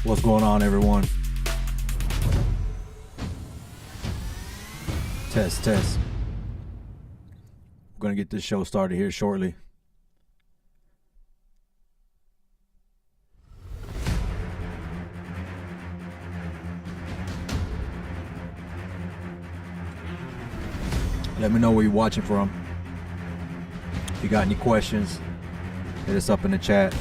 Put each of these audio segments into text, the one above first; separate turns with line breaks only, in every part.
What's going on, everyone? Test. I'm going to get this show started here shortly. Let me know where you're watching from. If you got any questions, hit us up in the chat.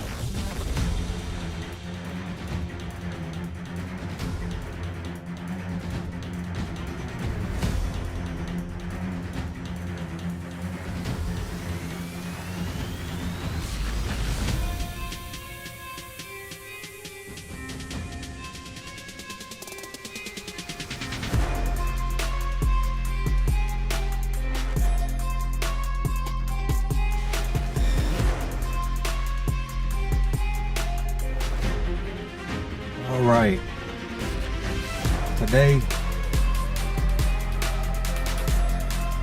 Alright, today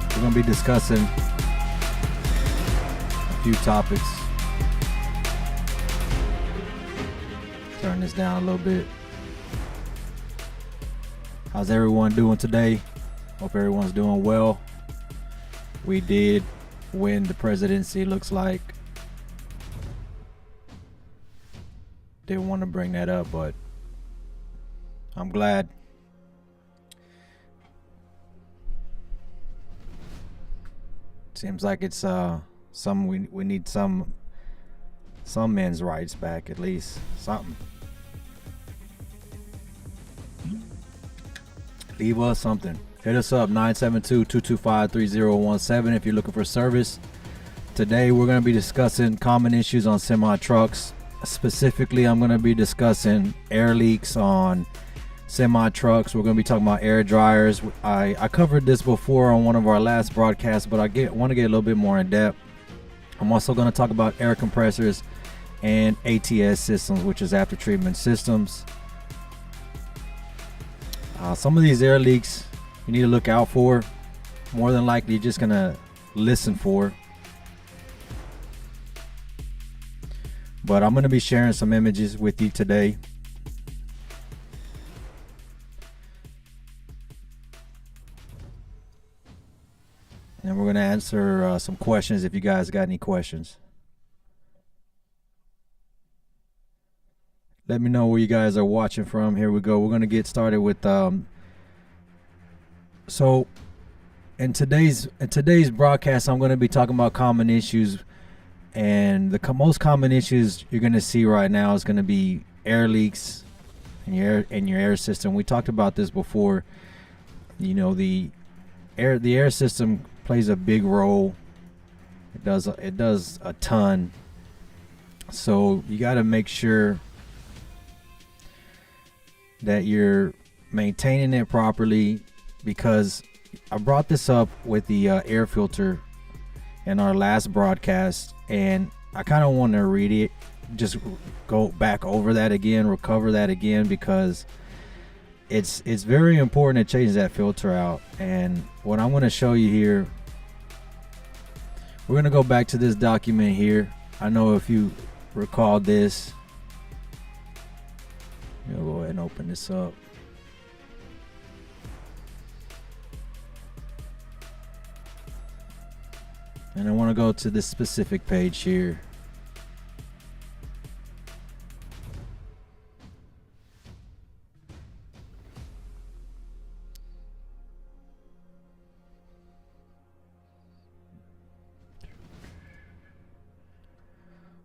we're going to be discussing a few topics. Turn this down a little bit. How's everyone doing today? Hope everyone's doing well. We did win the presidency, looks like. Didn't want to bring that up, but I'm glad. Seems like it's we need some men's rights back, at least something. Leave us something. Hit us up 972-225-3017 if you're looking for service. Today we're going to be discussing common issues on semi trucks. Specifically, I'm going to be discussing air leaks on semi trucks. We're going to be talking about air dryers. I covered this before on one of our last broadcasts, but I want to get a little bit more in depth. I'm also going to talk about air compressors and ATS systems, which is after treatment systems. Some of these air leaks you need to look out for. More than likely, you're just going to listen for. But I'm going to be sharing some images with you today. And we're going to answer some questions if you guys got any questions. Let me know where you guys are watching from. Here we go. We're going to get started with so in today's broadcast, I'm going to be talking about common issues, and the most common issues you're going to see right now is going to be air leaks in your air system. We talked about this before. You know, the air system plays a big role. It does a ton. So you got to make sure that you're maintaining it properly, because I brought this up with the air filter in our last broadcast, and I kind of want to read it, just go back over that again, recover that again, because it's very important to change that filter out. And what I'm going to show you here, we're going to go back to this document here. I know if you recall this, I'll go ahead and open this up. And I want to go to this specific page here.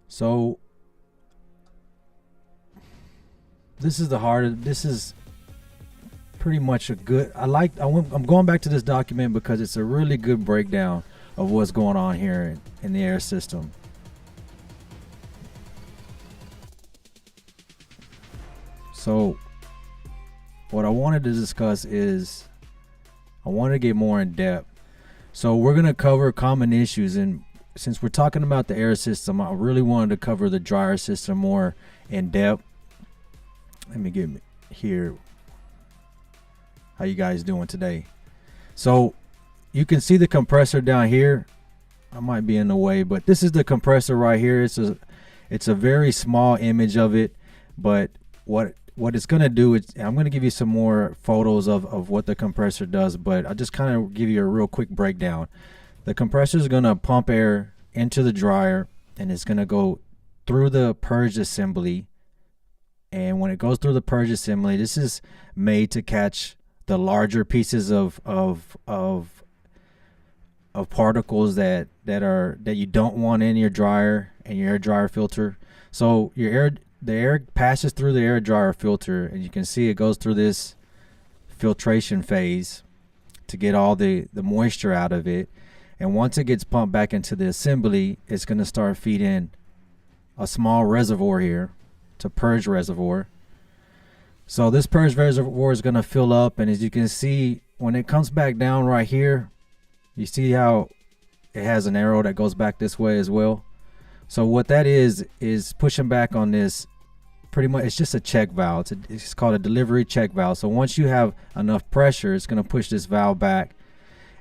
So this is pretty much a good, I'm going back to this document because it's a really good breakdown of what's going on here in the air system. So what I wanted to discuss is, I want to get more in depth. So we're going to cover common issues, and since we're talking about the air system, I really wanted to cover the dryer system more in depth. Let me get here. How you guys doing today? So you can see the compressor down here. I might be in the way, but this is the compressor right here. It's a very small image of it, but what what it's going to do is, I'm going to give you some more photos of what the compressor does, but I'll just kind of give you a real quick breakdown. The compressor is going to pump air into the dryer, and it's going to go through the purge assembly. And when it goes through the purge assembly, this is made to catch the larger pieces of particles that you don't want in your dryer and your air dryer filter. So the air passes through the air dryer filter, and you can see it goes through this filtration phase to get all the moisture out of it. And once it gets pumped back into the assembly, it's going to start feeding a small reservoir here. It's a purge reservoir. So this purge reservoir is going to fill up, and as you can see, when it comes back down right here, you see how it has an arrow that goes back this way as well. So what that is pushing back on this. Pretty much, it's just a check valve. It's called a delivery check valve. So once you have enough pressure, it's going to push this valve back,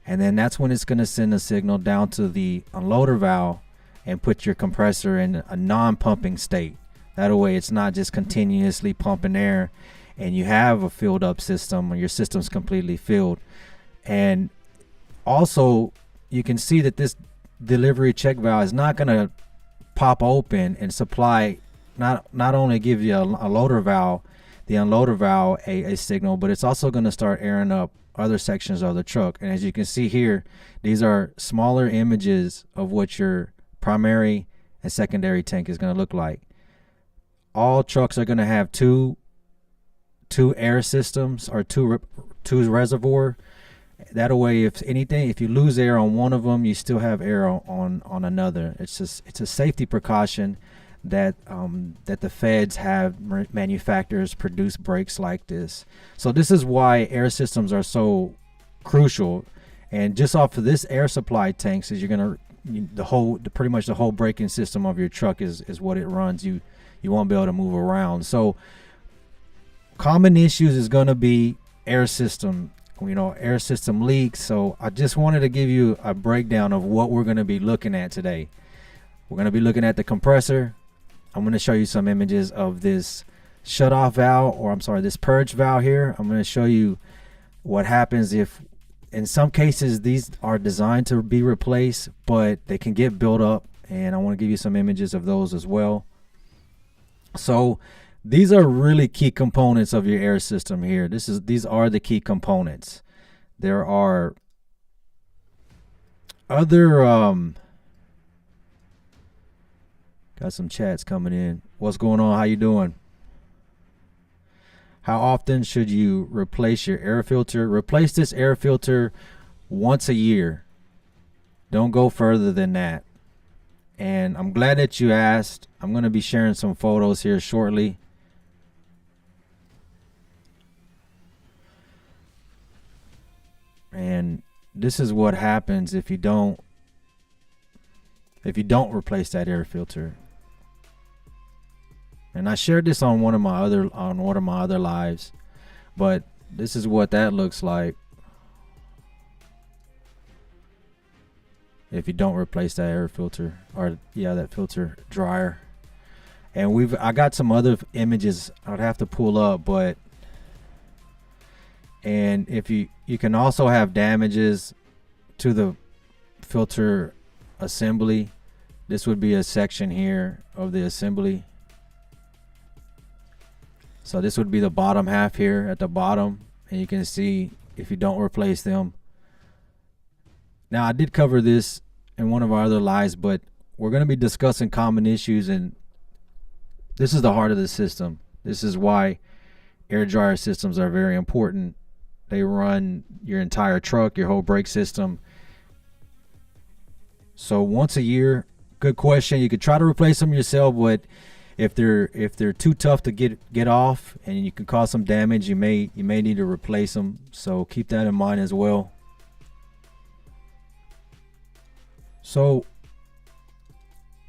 and then that's when it's going to send a signal down to the unloader valve and put your compressor in a non-pumping state. That way it's not just continuously pumping air and you have a filled up system, or your system's completely filled. And also you can see that this delivery check valve is not going to pop open and supply, not only give you a loader valve, the unloader valve a signal, but it's also going to start airing up other sections of the truck. And as you can see here, these are smaller images of what your primary and secondary tank is going to look like. All trucks are going to have two air systems, or two reservoir. That way, if you lose air on one of them, you still have air on another. It's a safety precaution that the feds have manufacturers produce brakes like this. So this is why air systems are so crucial. And just off of this air supply tanks, is pretty much the whole braking system of your truck is what it runs. You won't be able to move around. So common issues is going to be air system, air system leaks. So I just wanted to give you a breakdown of what we're going to be looking at today. We're going to be looking at the compressor. I'm going to show you some images of this shutoff valve, this purge valve here. I'm going to show you what happens if, in some cases, these are designed to be replaced, but they can get built up, and I want to give you some images of those as well. So these are really key components of your air system here. These are the key components. There are other got some chats coming in. What's going on? How you doing? How often should you replace your air filter? Replace this air filter once a year. Don't go further than that. And I'm glad that you asked. I'm going to be sharing some photos here shortly. And this is what happens if you don't replace that air filter. And I shared this on one of my other lives, but this is what that looks like if you don't replace that air filter, or that filter dryer. And I got some other images I'd have to pull up, and if you can also have damages to the filter assembly. This would be a section here of the assembly. So this would be the bottom half here at the bottom, and you can see if you don't replace them. Now I did cover this in one of our other lives, but we're going to be discussing common issues, and this is the heart of the system. This is why air dryer systems are very important. They run your entire truck, your whole brake system. So once a year, good question. You could try to replace them yourself, but if they're too tough to get off and you can cause some damage, you may need to replace them. So keep that in mind as well. So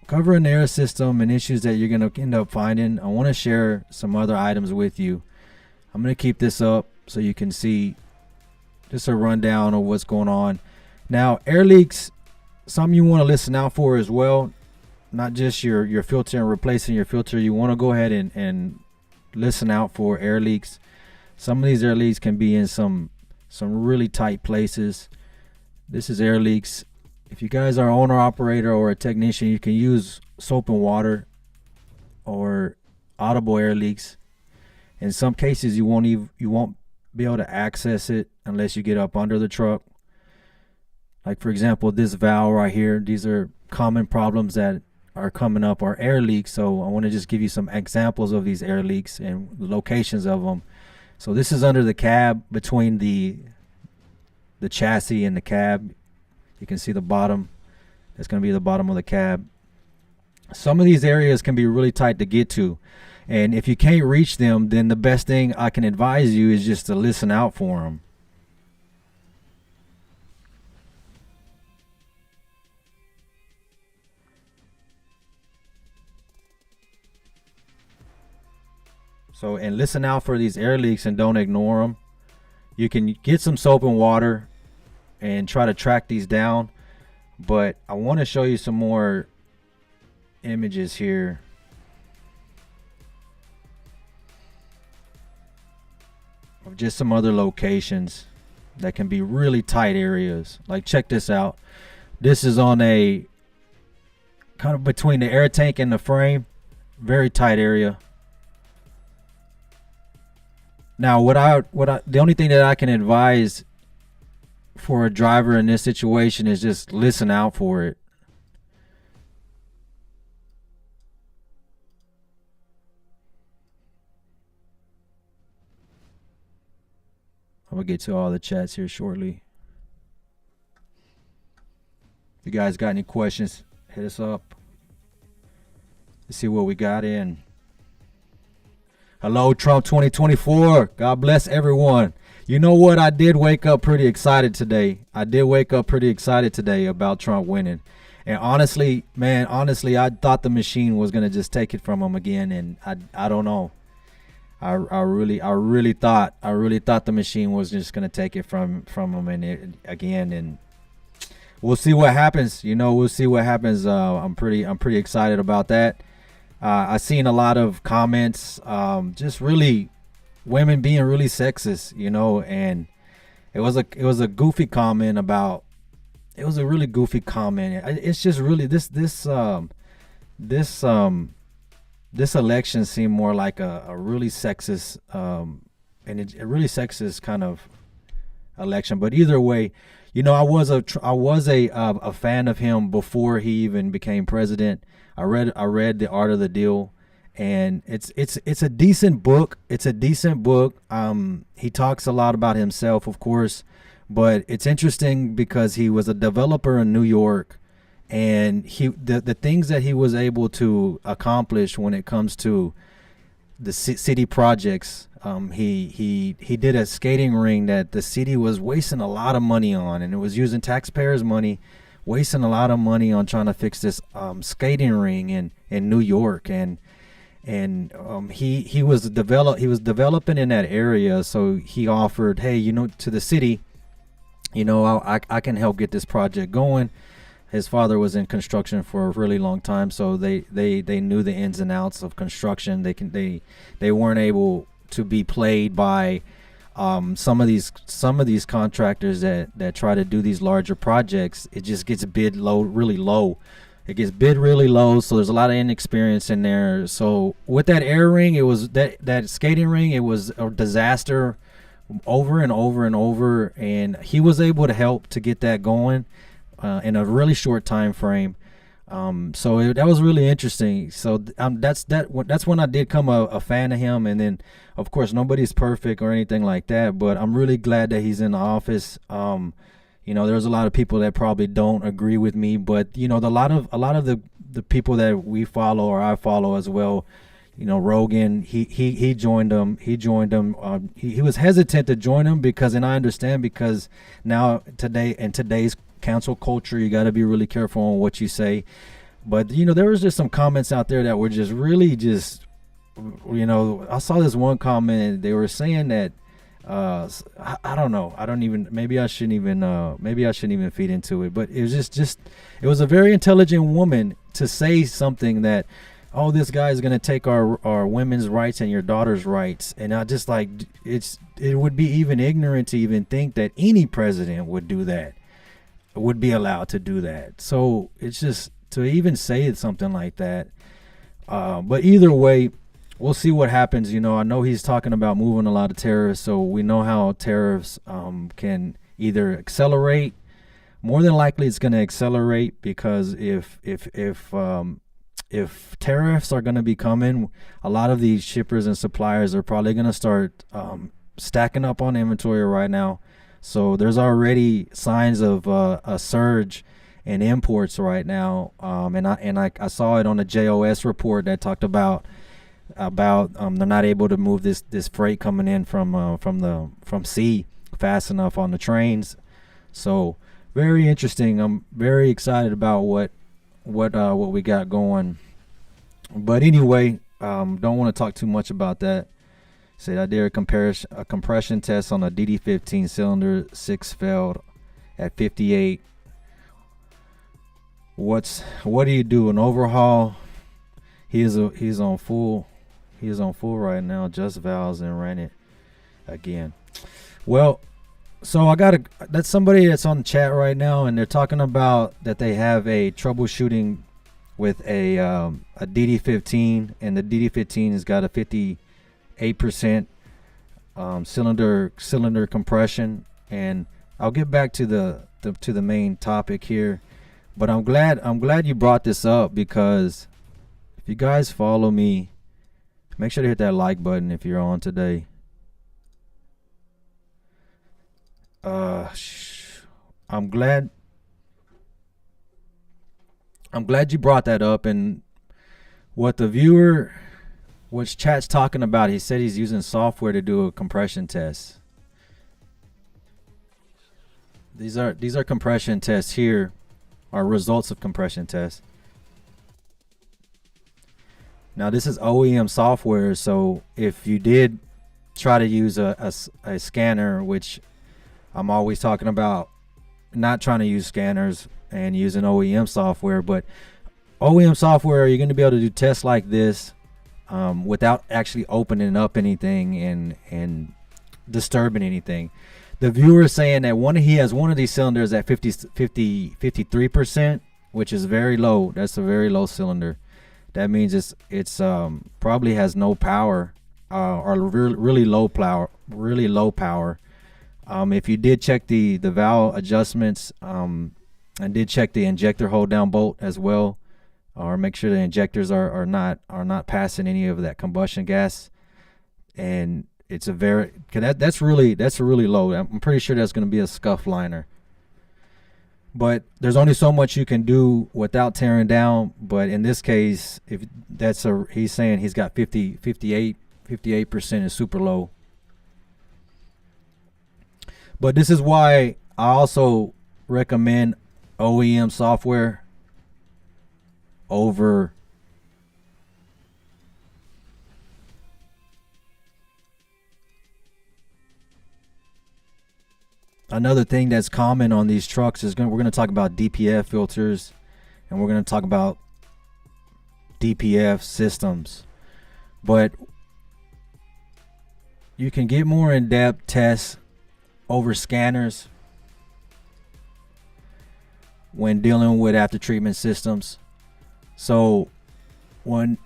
covering the air system and issues that you're going to end up finding, I want to share some other items with you. I'm going to keep this up so you can see just a rundown of what's going on. Now, air leaks, something you want to listen out for as well. Not just your filter and replacing your filter. You want to go ahead and listen out for air leaks. Some of these air leaks can be in some really tight places. This is air leaks. If you guys are owner operator or a technician, you can use soap and water or audible air leaks. In some cases, you won't be able to access it unless you get up under the truck. Like for example, this valve right here, these are common problems that are coming up, are air leaks. So I want to just give you some examples of these air leaks and the locations of them. So this is under the cab, between the chassis and the cab. You can see the bottom. That's going to be the bottom of the cab. Some of these areas can be really tight to get to. And if you can't reach them, then the best thing I can advise you is just to listen out for them. So, and listen out for these air leaks and don't ignore them. You can get some soap and water and try to track these down. But I want to show you some more images here. Of just some other locations that can be really tight areas. Like check this out. This is on a kind of between the air tank and the frame. Very tight area. Now the only thing that I can advise for a driver in this situation is just listen out for it. I'm gonna get to all the chats here shortly. If you guys got any questions, hit us up. Let's see what we got in. Hello, Trump 2024. God bless everyone. You know what? I did wake up pretty excited today. About Trump winning. And honestly, man, I thought the machine was gonna just take it from him again, and I don't know. I really thought the machine was just gonna take it from him again, and we'll see what happens. We'll see what happens. I'm pretty excited about that. I've seen a lot of comments, just really women being really sexist, and it was a goofy comment about. It was a really goofy comment. It's just really this election seemed more like a really sexist, and a really sexist kind of election. But either way, I was a fan of him before he even became president. I read The Art of the Deal, and it's a decent book. He talks a lot about himself, of course, but it's interesting because he was a developer in New York. And the things that he was able to accomplish when it comes to the city projects, he did a skating ring that the city was wasting a lot of money on, and it was using taxpayers' money, wasting a lot of money on trying to fix this skating ring in New York, and he was developing in that area, so he offered, hey, to the city, I can help get this project going. His father was in construction for a really long time, so they knew the ins and outs of construction. They weren't able to be played by some of these contractors that try to do these larger projects. It just gets bid really low. It gets bid really low, so there's a lot of inexperience in there. So with that air ring, it was that skating ring, it was a disaster over and over and over, and he was able to help to get that going in a really short time frame. So that was really interesting. So that's when I did come a fan of him. And then, of course, nobody's perfect or anything like that, but I'm really glad that he's in the office. There's a lot of people that probably don't agree with me, but a lot of the people that we follow or I follow as well. Rogan, he joined them. He was hesitant to join them and I understand, because now in today's cancel culture, you got to be really careful on what you say. But there was just some comments out there that were just really I saw this one comment. They were saying that I don't know. Maybe I shouldn't even feed into it. But it was just it was a very intelligent woman to say something that oh, this guy is gonna take our women's rights and your daughter's rights, and I just like it would be even ignorant to even think that any president would do that, would be allowed to do that. So it's just to even say something like that. But either way, we'll see what happens. You know, I know he's talking about moving a lot of tariffs, so we know how tariffs can either accelerate. More than likely, it's going to accelerate because if tariffs are going to be coming, a lot of these shippers and suppliers are probably going to start stacking up on inventory right now. So there's already signs of a surge in imports right now, and I saw it on the JOS report that talked about they're not able to move this freight coming in from sea fast enough on the trains. So very interesting. I'm very excited about what we got going. But anyway, don't want to talk too much about that. Said I did a compression test on a DD15 cylinder, 6 failed at 58. What do you do? An overhaul? He's on full right now. Just valves and ran it again. Well, so that's somebody that's on the chat right now, and they're talking about that they have a troubleshooting with a DD15, and the DD15 has got a 58% cylinder compression. And I'll get back to the main topic here, but I'm glad you brought this up, because if you guys follow me, make sure to hit that like button if you're on today. I'm glad you brought that up. And what chat's talking about, he said he's using software to do a compression test. These are compression tests here, are results of compression tests. Now this is OEM software, so if you did try to use a scanner, which I'm always talking about not trying to use scanners and using OEM software, but OEM software, you're going to be able to do tests like this without actually opening up anything and disturbing anything. The viewer is saying that he has one of these cylinders at 53%, which is very low. That's a very low cylinder. That means it's probably has no power, or really low power. If you did check the valve adjustments, and did check the injector hold down bolt as well, or make sure the injectors are not passing any of that combustion gas, and it's that's really low. I'm pretty sure that's going to be a scuff liner. But there's only so much you can do without tearing down. But in this case, he's saying he's got 58% is super low. But this is why I also recommend OEM software over another thing that's common on these trucks is we're going to talk about DPF filters, and we're going to talk about DPF systems. But you can get more in-depth tests over scanners when dealing with after-treatment systems. So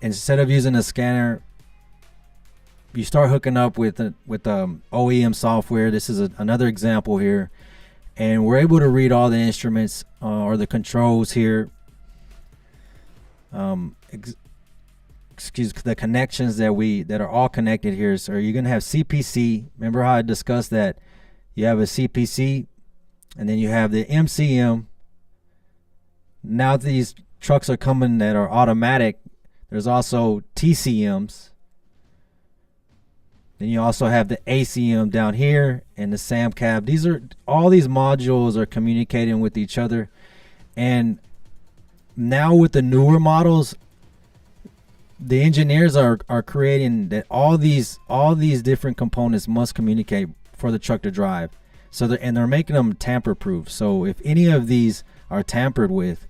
instead of using a scanner, you start hooking up with OEM software. This is another example here, and we're able to read all the instruments or the controls here. The connections that are all connected here. So you're gonna have CPC. Remember how I discussed that? You have a CPC, and then you have the MCM. Now these trucks are coming that are automatic. There's also TCMs. Then you also have the ACM down here and the SAM cab. All these modules are communicating with each other. And now with the newer models, the engineers are creating that all these different components must communicate for the truck to drive. So they're making them tamper proof. So if any of these are tampered with,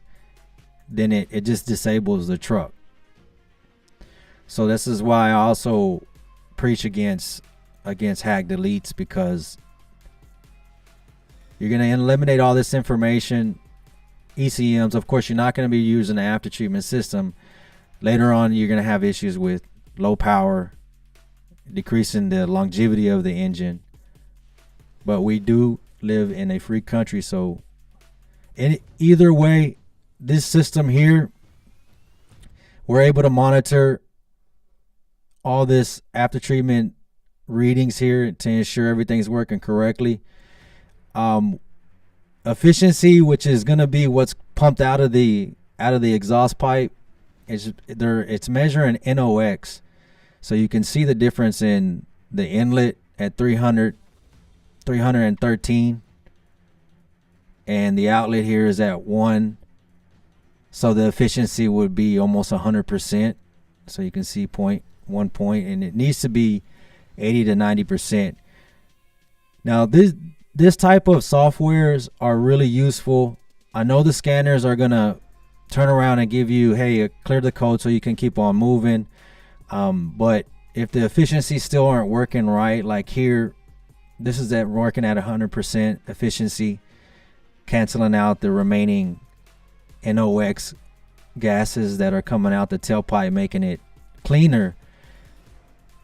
then it just disables the truck. So this is why I also preach against hack deletes, because you're going to eliminate all this information. ECMs, of course, you're not going to be using the after treatment system. Later on, you're going to have issues with low power, decreasing the longevity of the engine. But we do live in a free country, so either way, this system here, we're able to monitor all this after treatment readings here to ensure everything's working correctly. Efficiency, which is going to be what's pumped out of the exhaust pipe, it's measuring NOx, so you can see the difference in the inlet at 313, and the outlet here is at 1, so the efficiency would be almost 100%. So you can see 1 point, and it needs to be 80 to 90%. Now this type of softwares are really useful. I know the scanners are gonna turn around and give you, hey, clear the code so you can keep on moving, but if the efficiencies still aren't working right, like here, this is working at 100% efficiency, canceling out the remaining NOx gases that are coming out the tailpipe, making it cleaner.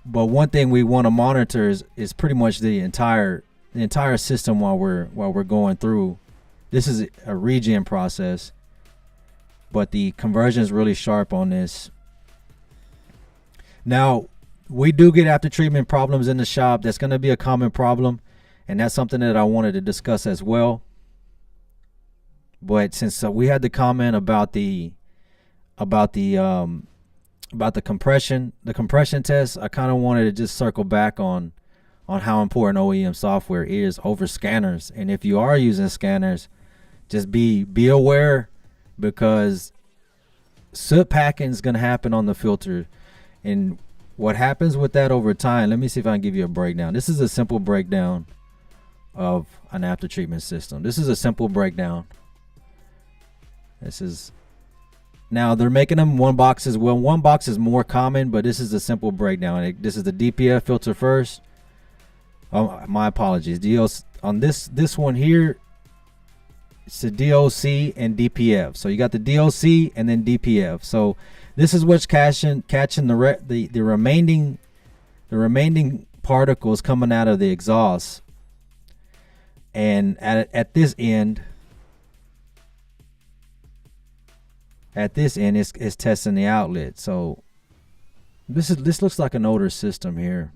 But one thing we want to monitor is pretty much the entire system while we're going through. This is a regen process, but the conversion is really sharp on this. Now, we do get after treatment problems in the shop. That's going to be a common problem, and that's something that I wanted to discuss as well. But since we had the comment about the compression test, I kind of wanted to just circle back on how important OEM software is over scanners. And if you are using scanners, just be aware, because soot packing is going to happen on the filter. And what happens with that over time, let me see if I can give you a breakdown. This is a simple breakdown of an after treatment system. This is a simple breakdown. Now they're making them one box as well. One box is more common, but this is a simple breakdown. This is the DPF filter first. Oh, my apologies. On this one here, it's the DOC and DPF. So you got the DOC and then DPF. So this is what's catching the remaining particles coming out of the exhaust. And at this end, it's testing the outlet. So this looks like an older system here.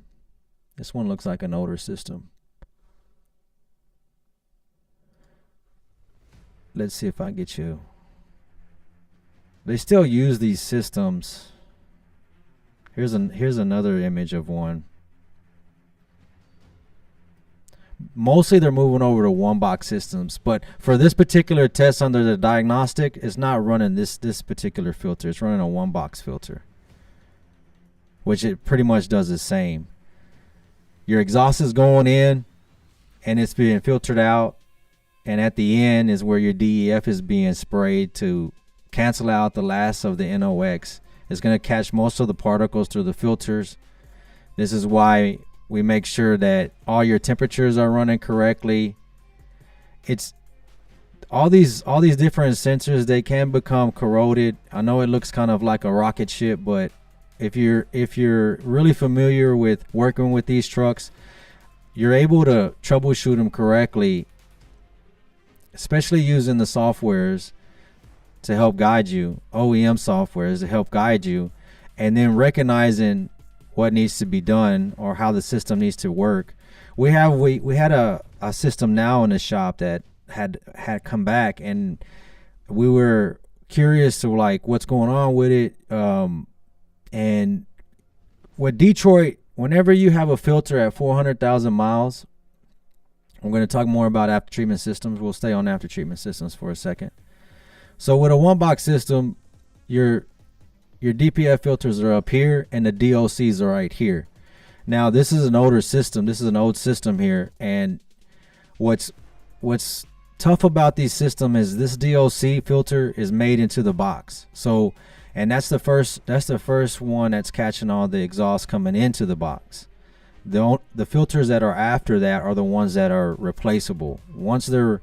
This one looks like an older system. Let's see if I can get you. They still use these systems. Here's another image of one. Mostly they're moving over to one box systems, but for this particular test under the diagnostic, it's not running this particular filter. It's running a one box filter, which it pretty much does the same. Your exhaust is going in and it's being filtered out, and at the end is where your DEF is being sprayed to cancel out the last of the NOx. It's going to catch most of the particles through the filters. This is why we make sure that all your temperatures are running correctly. It's all these different sensors, they can become corroded. I know it looks kind of like a rocket ship, but if you're really familiar with working with these trucks, you're able to troubleshoot them correctly, especially using the softwares to help guide you, OEM softwares to help guide you, and then recognizing what needs to be done or how the system needs to work. We had a system now in the shop that had come back, and we were curious to like what's going on with it. And with Detroit, whenever you have a filter at 400,000 miles, I'm going to talk more about after treatment systems. We'll stay on after treatment systems for a second. So with a one box system, your DPF filters are up here and the DOCs are right here. Now this is an older system. This is an old system here, and what's tough about these systems is this DOC filter is made into the box. So and that's the first one that's catching all the exhaust coming into the box. The filters that are after that are the ones that are replaceable. Once they're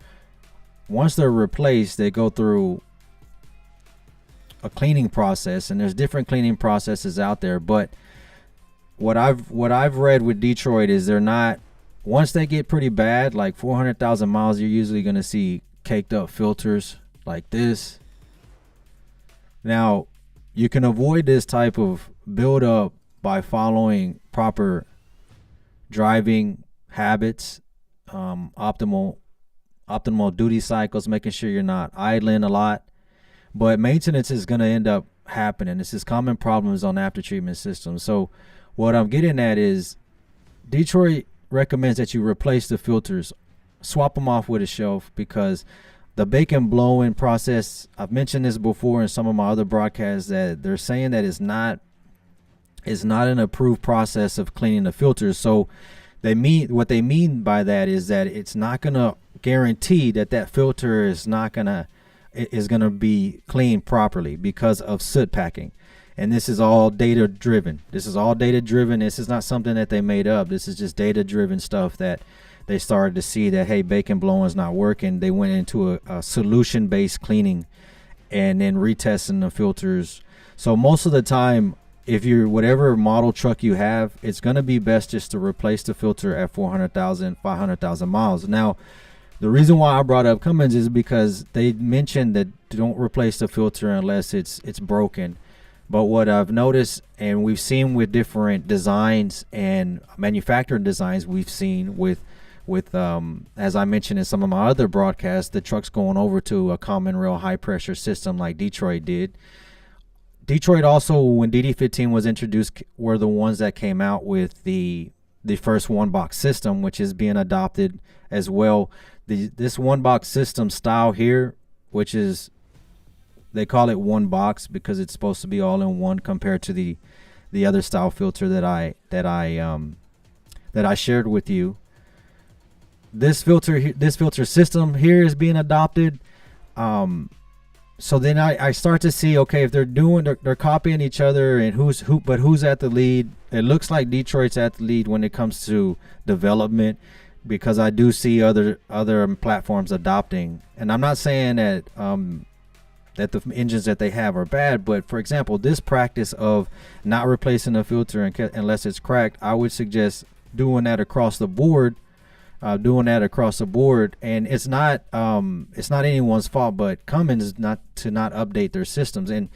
replaced, they go through a cleaning process, and there's different cleaning processes out there. But what I've read with Detroit is they're not, once they get pretty bad, like 400,000 miles, you're usually going to see caked up filters like this. Now, you can avoid this type of buildup by following proper driving habits, optimal duty cycles, making sure you're not idling a lot. But maintenance is going to end up happening. This is common problems on after treatment systems. So what I'm getting at is Detroit recommends that you replace the filters, swap them off with a shelf, because the bake and blowing process, I've mentioned this before in some of my other broadcasts, that they're saying that it's not an approved process of cleaning the filters. So what they mean by that is that it's not going to guarantee that filter is going to be cleaned properly because of soot packing. And this is all data driven. This is not something that they made up. This is just data driven stuff that they started to see that, hey, bake and blowing is not working. They went into a solution based cleaning and then retesting the filters. So most of the time, if you're whatever model truck you have, it's going to be best just to replace the filter at 400,000, 500,000 miles. Now, the reason why I brought up Cummins is because they mentioned that don't replace the filter unless it's broken. But what I've noticed, and we've seen with different designs and manufacturer designs, we've seen with as I mentioned in some of my other broadcasts, the trucks going over to a common rail high pressure system like Detroit did. Detroit also, when DD15 was introduced, were the ones that came out with the first one box system, which is being adopted as well. This one box system style here, which is, they call it one box because it's supposed to be all in one compared to the other style filter that I shared with you. This filter system here is being adopted. So then I start to see, okay, if they're copying each other, and who's at the lead. It looks like Detroit's at the lead when it comes to development, because I do see other platforms adopting. And I'm not saying that that the engines that they have are bad, but for example, this practice of not replacing the filter unless it's cracked, I would suggest doing that across the board. And it's not anyone's fault but Cummins not to update their systems. And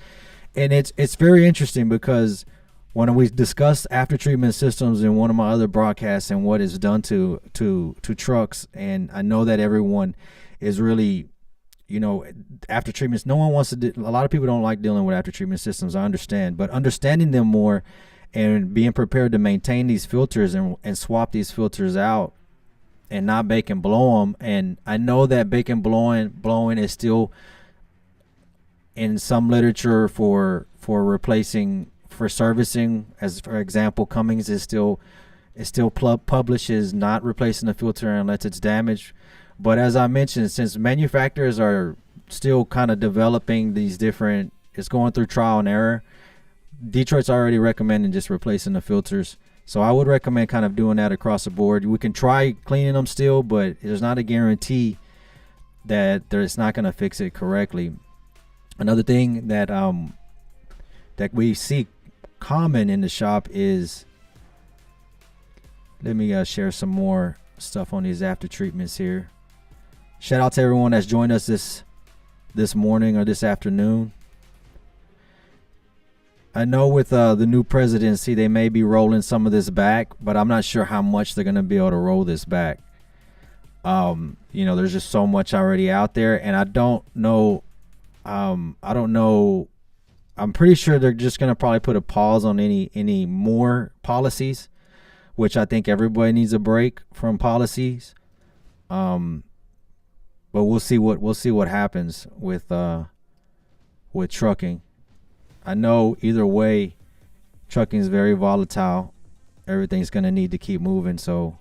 it's very interesting, because when we discussed after treatment systems in one of my other broadcasts and what it's done to trucks, and I know that everyone is really, after treatments, no one wants to a lot of people don't like dealing with after treatment systems, I understand, but understanding them more and being prepared to maintain these filters and swap these filters out and not bake and blow them. And I know that bake and blowing is still in some literature for servicing. As for example, Cummins is still publishes not replacing the filter unless it's damaged. But as I mentioned, since manufacturers are still kind of developing these different, it's going through trial and error, Detroit's already recommending just replacing the filters. So I would recommend kind of doing that across the board. We can try cleaning them still, but there's not a guarantee that it's not going to fix it correctly. Another thing that we see common in the shop is, let me share some more stuff on these after treatments here. Shout out to everyone that's joined us this morning or this afternoon. I know with the new presidency, they may be rolling some of this back, but I'm not sure how much they're going to be able to roll this back. There's just so much already out there, and I don't know. I'm pretty sure they're just going to probably put a pause on any more policies, which I think everybody needs a break from policies. But we'll see what happens with trucking. I know either way, trucking is very volatile. Everything's going to need to keep moving. So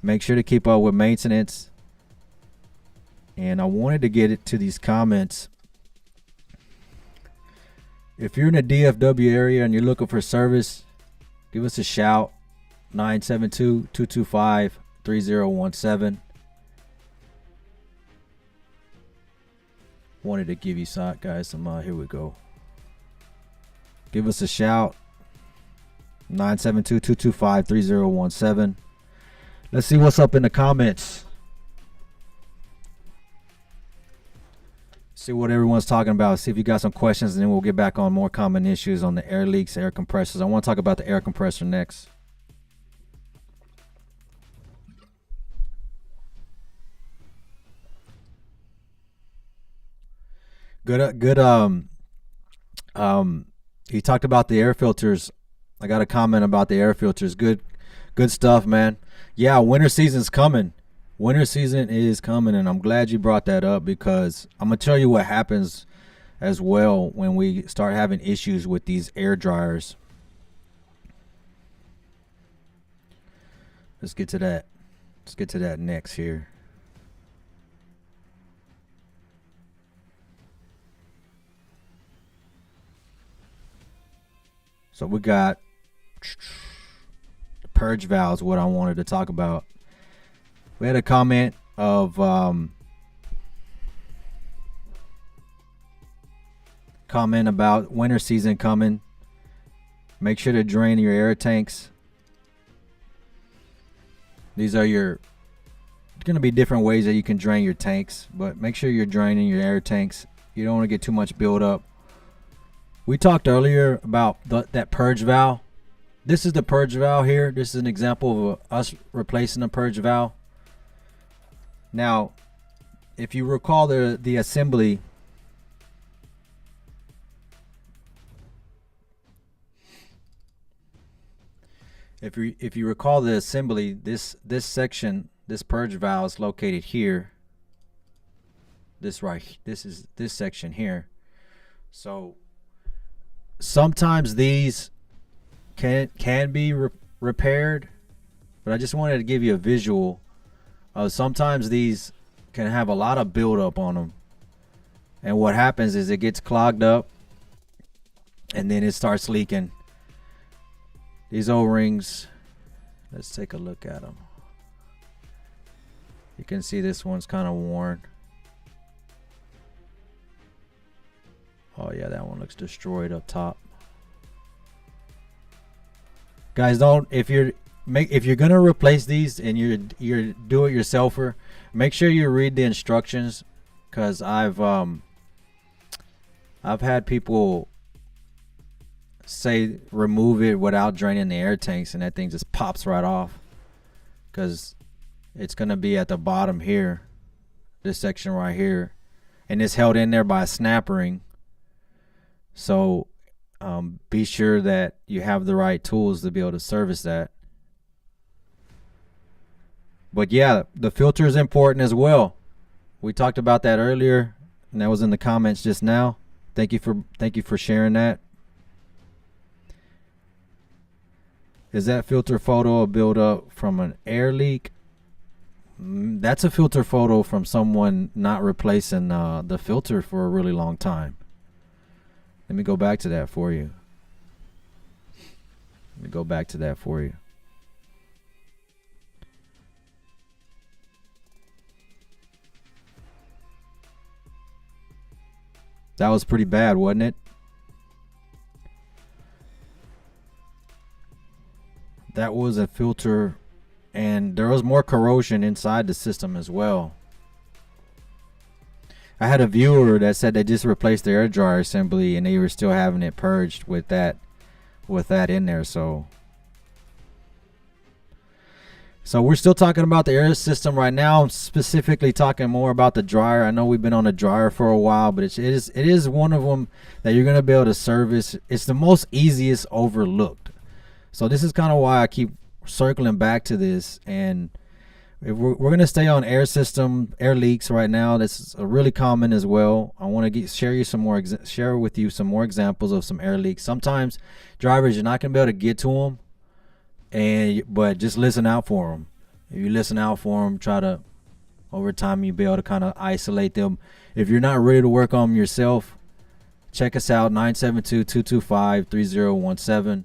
make sure to keep up with maintenance. And I wanted to get it to these comments. If you're in the DFW area and you're looking for service, give us a shout. 972-225-3017. Wanted to give you guys some here we go. Give us a shout. 972-225-3017. Let's see what's up in the comments. See what everyone's talking about. See if you got some questions, and then we'll get back on more common issues on the air leaks, air compressors. I want to talk about the air compressor next. Good. He talked about the air filters. I got a comment about the air filters. Good stuff, man. Yeah, winter season's coming. Winter season is coming, and I'm glad you brought that up, because I'm gonna tell you what happens as well when we start having issues with these air dryers. Let's get to that. Let's get to that next here. So we got the purge valves, what I wanted to talk about. We had a comment of comment about winter season coming. Make sure to drain your air tanks. These are going to be different ways that you can drain your tanks, but make sure you're draining your air tanks. You don't want to get too much buildup. We talked earlier about that purge valve. This is the purge valve here. This is an example of us replacing a purge valve. Now, if you recall the assembly, if you recall the assembly, this section, this purge valve is located here. This is this section here. So sometimes these can be repaired, but I just wanted to give you a visual. Sometimes these can have a lot of buildup on them, and what happens is it gets clogged up, and then it starts leaking. These O-rings, let's take a look at them. You can see this one's kind of worn. Oh yeah, that one looks destroyed up top. Guys, if you're gonna replace these and you're do-it-yourselfer, make sure you read the instructions, because I've had people say remove it without draining the air tanks, and that thing just pops right off, because it's gonna be at the bottom here, this section right here, and it's held in there by a snap ring. So be sure that you have the right tools to be able to service that. But yeah, the filter is important as well. We talked about that earlier, and that was in the comments just now. Thank you for sharing that. Is that filter photo a buildup from an air leak? That's a filter photo from someone not replacing the filter for a really long time. Let me go back to that for you. That was pretty bad, wasn't it? That was a filter, and there was more corrosion inside the system as well. I had a viewer that said they just replaced their air dryer assembly and they were still having it purged with that in there. So we're still talking about the air system right now. I'm specifically talking more about the dryer. I know we've been on the dryer for a while, but it is one of them that you're going to be able to service. It's the most easiest overlooked. So this is kind of why I keep circling back to this. And if we're going to stay on air system, air leaks right now. This is really common as well. I want to share with you some more examples of some air leaks. Sometimes drivers, you're not going to be able to get to them, but just listen out for them. If you listen out for them, try to, over time, you'll be able to kind of isolate them. If you're not ready to work on them yourself, Check us out, 972-225-3017.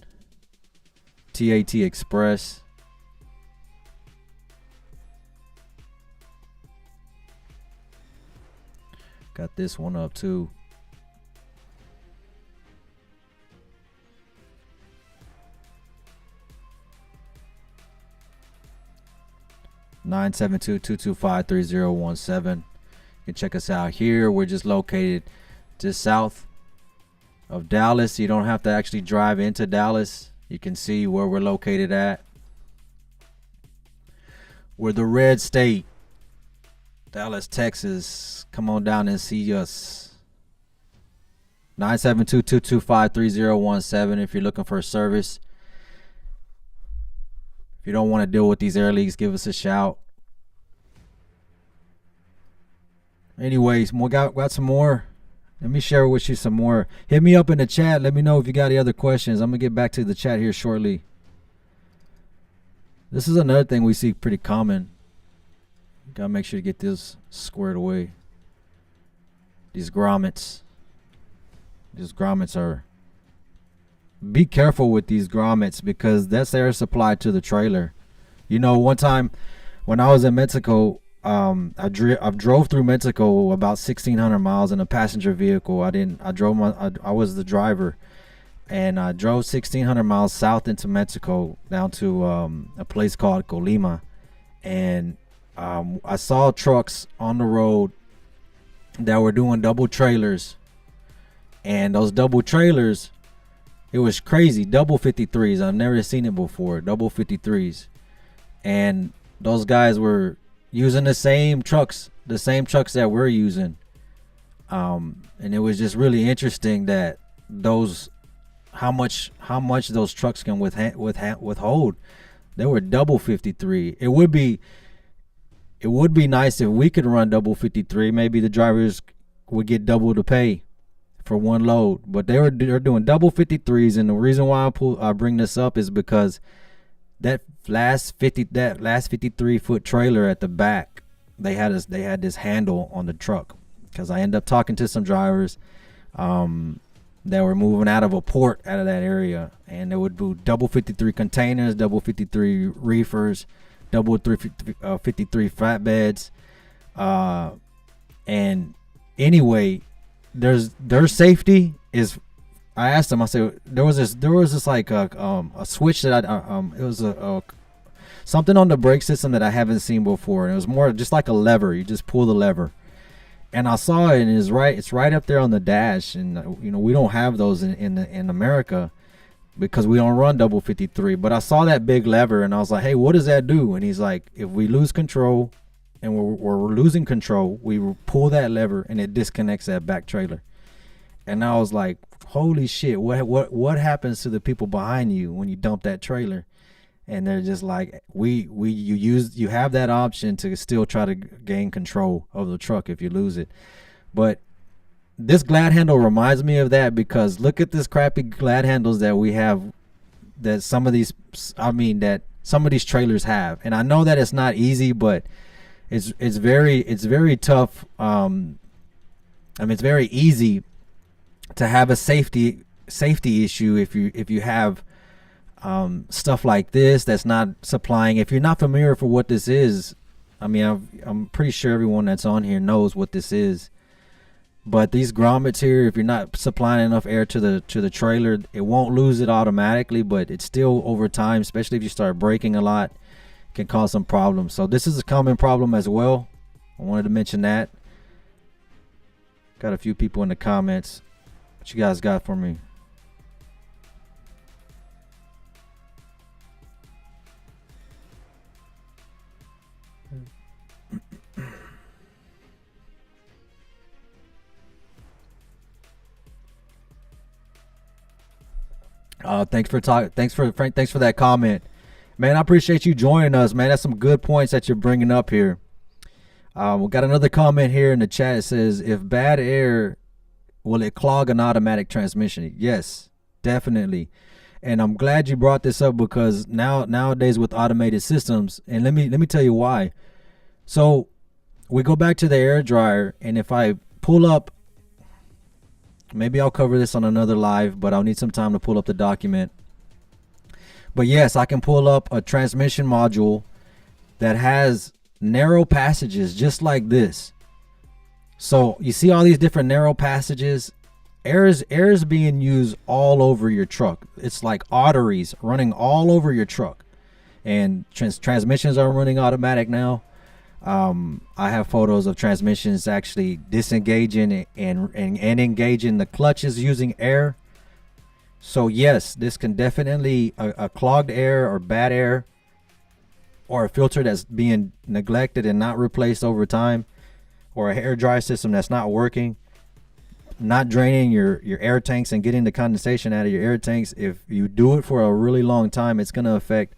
TAT Express. Got this one up too. Nine seven two 225-3017. You can check us out here. We're just located just south of Dallas. You don't have to actually drive into Dallas. You can see where we're located at. We're the red state, Dallas, Texas. Come on down and see us. 972-225-3017 if you're looking for a service. If you don't want to deal with these air leaks, give us a shout. Anyways, got some more. Let me share with you some more. Hit me up in the chat. Let me know if you got any other questions. I'm going to get back to the chat here shortly. This is another thing we see pretty common. Got to make sure to get this squared away. These grommets. These grommets are... Be careful with these grommets because that's air supply to the trailer. You know, one time when I was in Mexico... I drove through Mexico about 1,600 miles in a passenger vehicle. I was the driver, and I drove 1,600 miles south into Mexico down to a place called Colima, and I saw trucks on the road that were doing double trailers, and those double trailers, it was crazy. Double 53s. I've never seen it before. Double 53s, and those guys were using the same trucks that we're using, and it was just really interesting that how much those trucks can withhold. They were double 53. It would be nice if we could run double 53. Maybe the drivers would get double the pay for one load, but they're doing double 53s, and the reason why I bring this up is because that last 53-foot trailer at the back, they had this handle on the truck, because I ended up talking to some drivers that were moving out of a port out of that area, and they would do double 53 containers, double 53 reefers, double 53 flatbeds, and anyway, their safety is. I asked them. I said there was this like a switch that it was a something on the brake system that I haven't seen before, and it was more just like a lever. You just pull the lever, and I saw it, and it's right up there on the dash. And you know, we don't have those in America because we don't run double 53. But I saw that big lever, and I was like, hey, what does that do? And he's like, if we lose control, and we're losing control, we pull that lever, and it disconnects that back trailer. And I was like, holy shit, what happens to the people behind you when you dump that trailer? And they're just like, you have that option to still try to gain control of the truck if you lose it. But this glad handle reminds me of that, because look at this crappy glad handles that we have, that some of these trailers have. And I know that it's not easy, but it's very tough. It's very easy to have a safety issue if you have stuff like this that's not supplying. If you're not familiar for what this is, I'm pretty sure everyone that's on here knows what this is. But these grommets here, if you're not supplying enough air to the trailer, it won't lose it automatically, but it's still over time, especially if you start braking a lot, can cause some problems. So this is a common problem as well. I wanted to mention that. Got a few people in the comments. What you guys got for me? Thanks for that comment, man. I appreciate you joining us, man. That's some good points that you're bringing up here. We got another comment here in the chat. It says, if bad air, will it clog an automatic transmission? Yes, definitely. And I'm glad you brought this up, because nowadays with automated systems, and let me tell you why. So we go back to the air dryer, and if I pull up Maybe I'll cover this on another live, but I'll need some time to pull up the document. But yes, I can pull up a transmission module that has narrow passages just like this. So you see all these different narrow passages. Air is being used all over your truck. It's like arteries running all over your truck. And transmissions are running automatic now. I have photos of transmissions actually disengaging and engaging the clutches using air. So yes, this can definitely a clogged air or bad air or a filter that's being neglected and not replaced over time, or a hair dry system that's not working, not draining your air tanks and getting the condensation out of your air tanks. If you do it for a really long time, it's going to affect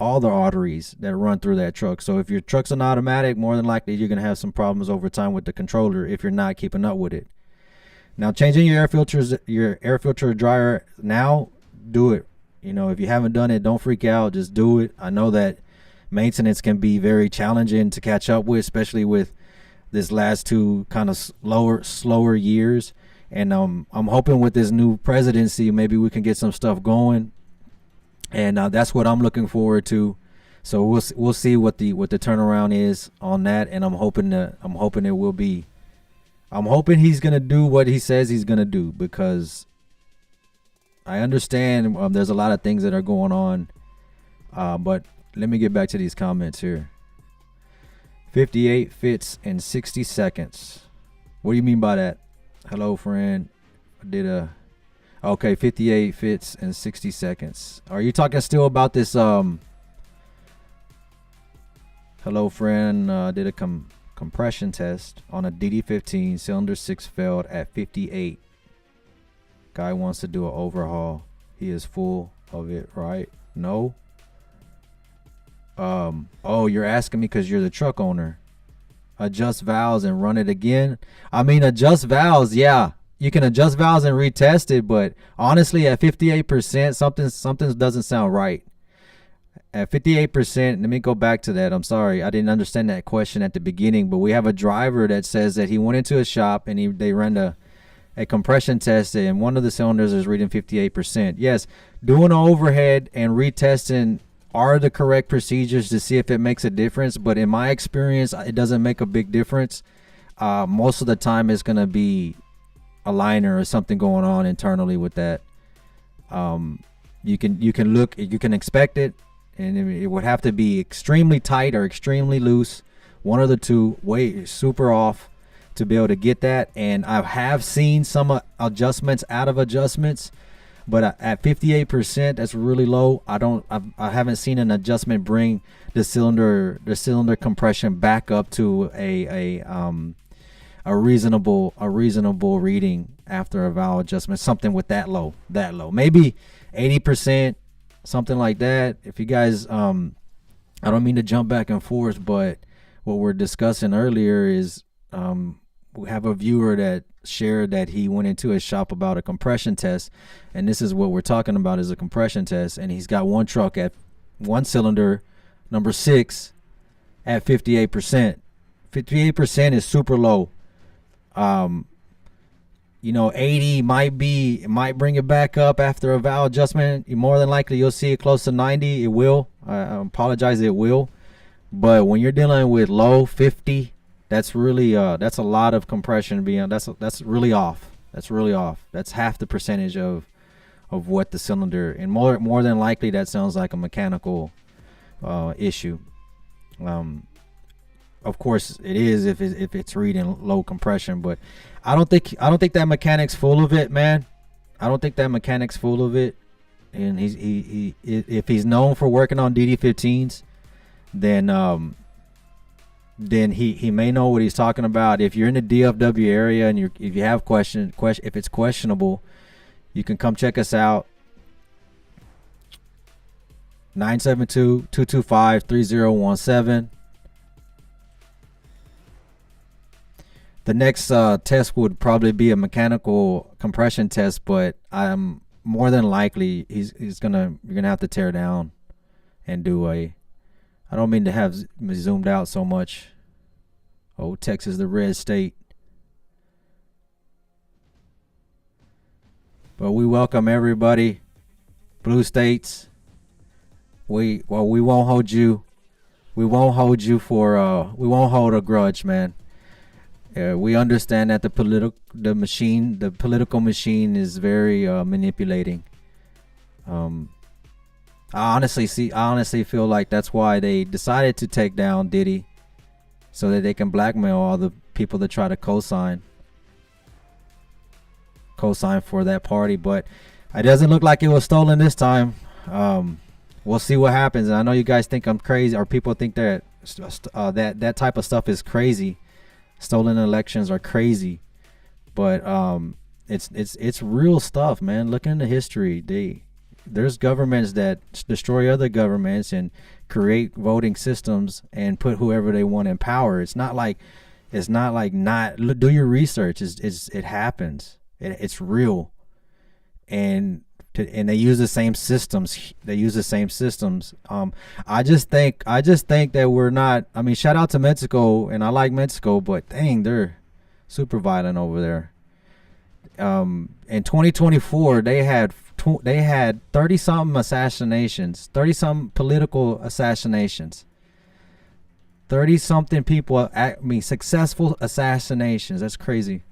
all the arteries that run through that truck. So if your truck's an automatic, more than likely you're going to have some problems over time with the controller if you're not keeping up with it. Now, changing your air filter dryer now, do it. You know, if you haven't done it, don't freak out, just do it. I know that maintenance can be very challenging to catch up with, especially with this last two kind of slower years. And I'm hoping with this new presidency, maybe we can get some stuff going. And that's what I'm looking forward to. So we'll see what the turnaround is on that. And I'm hoping it will be. I'm hoping he's gonna do what he says he's gonna do, because I understand there's a lot of things that are going on. But let me get back to these comments here. 58 fits in 60 seconds. What do you mean by that? Hello, friend. Okay, 58 fits in 60 seconds. Are you talking still about this? Hello, friend. Did a compression test on a DD15. Cylinder 6 failed at 58. Guy wants to do an overhaul. He is full of it, right? No. Oh, you're asking me because you're the truck owner. Adjust valves and run it again. I mean, adjust valves, yeah. You can adjust valves and retest it, but honestly, at 58%, something doesn't sound right. At 58%, let me go back to that. I'm sorry, I didn't understand that question at the beginning, but we have a driver that says that he went into a shop and they ran a compression test, and one of the cylinders is reading 58%. Yes, doing an overhead and retesting are the correct procedures to see if it makes a difference, but in my experience, it doesn't make a big difference. Most of the time, it's going to be a liner or something going on internally with that. You can expect it, and it would have to be extremely tight or extremely loose, one of the two, way super off, to be able to get that. And I have seen some adjustments out of adjustments, but at 58%, that's really low. I haven't seen an adjustment bring the cylinder compression back up to a reasonable reading after a valve adjustment, something with that low, maybe 80%, something like that. If you guys, I don't mean to jump back and forth, but what we're discussing earlier is, we have a viewer that shared that he went into a shop about a compression test, and this is what we're talking about, is a compression test, and he's got one truck at one cylinder number 6 at 58%. 58% is super low. 80 might bring it back up after a valve adjustment. More than likely you'll see it close to 90. It will. I apologize, it will. But when you're dealing with low 50, that's really that's a lot of compression being, that's really off. That's half the percentage of what the cylinder, and more than likely that sounds like a mechanical issue. Of course it is if it's reading low compression, but I don't think that mechanic's full of it, man. I don't think that mechanic's full of it. And if he's known for working on DD15s, then he may know what he's talking about. If you're in the DFW area and if you have if it's questionable, you can come check us out. 972-225-3017. The next test would probably be a mechanical compression test, but I'm more than likely you're gonna have to tear down and do a. I don't mean to have me zoomed out so much. Oh, Texas, the red state. But we welcome everybody. Blue states. We won't hold you. We won't hold you for. We won't hold a grudge, man. We understand that the political machine is very manipulating. I honestly feel like that's why they decided to take down Diddy, so that they can blackmail all the people that try to co-sign for that party. But it doesn't look like it was stolen this time. We'll see what happens. And I know you guys think I'm crazy, or people think that that type of stuff is crazy. Stolen elections are crazy, but it's real stuff, man. Look into history. There's governments that destroy other governments and create voting systems and put whoever they want in power. It's not like do your research. It happens. It's real, and they use the same systems. I just think that we're not. I mean, shout out to Mexico, and I like Mexico, but dang, they're super violent over there. In 2024, they had 30-something assassinations, 30-something political assassinations, 30-something people. Successful assassinations. That's crazy.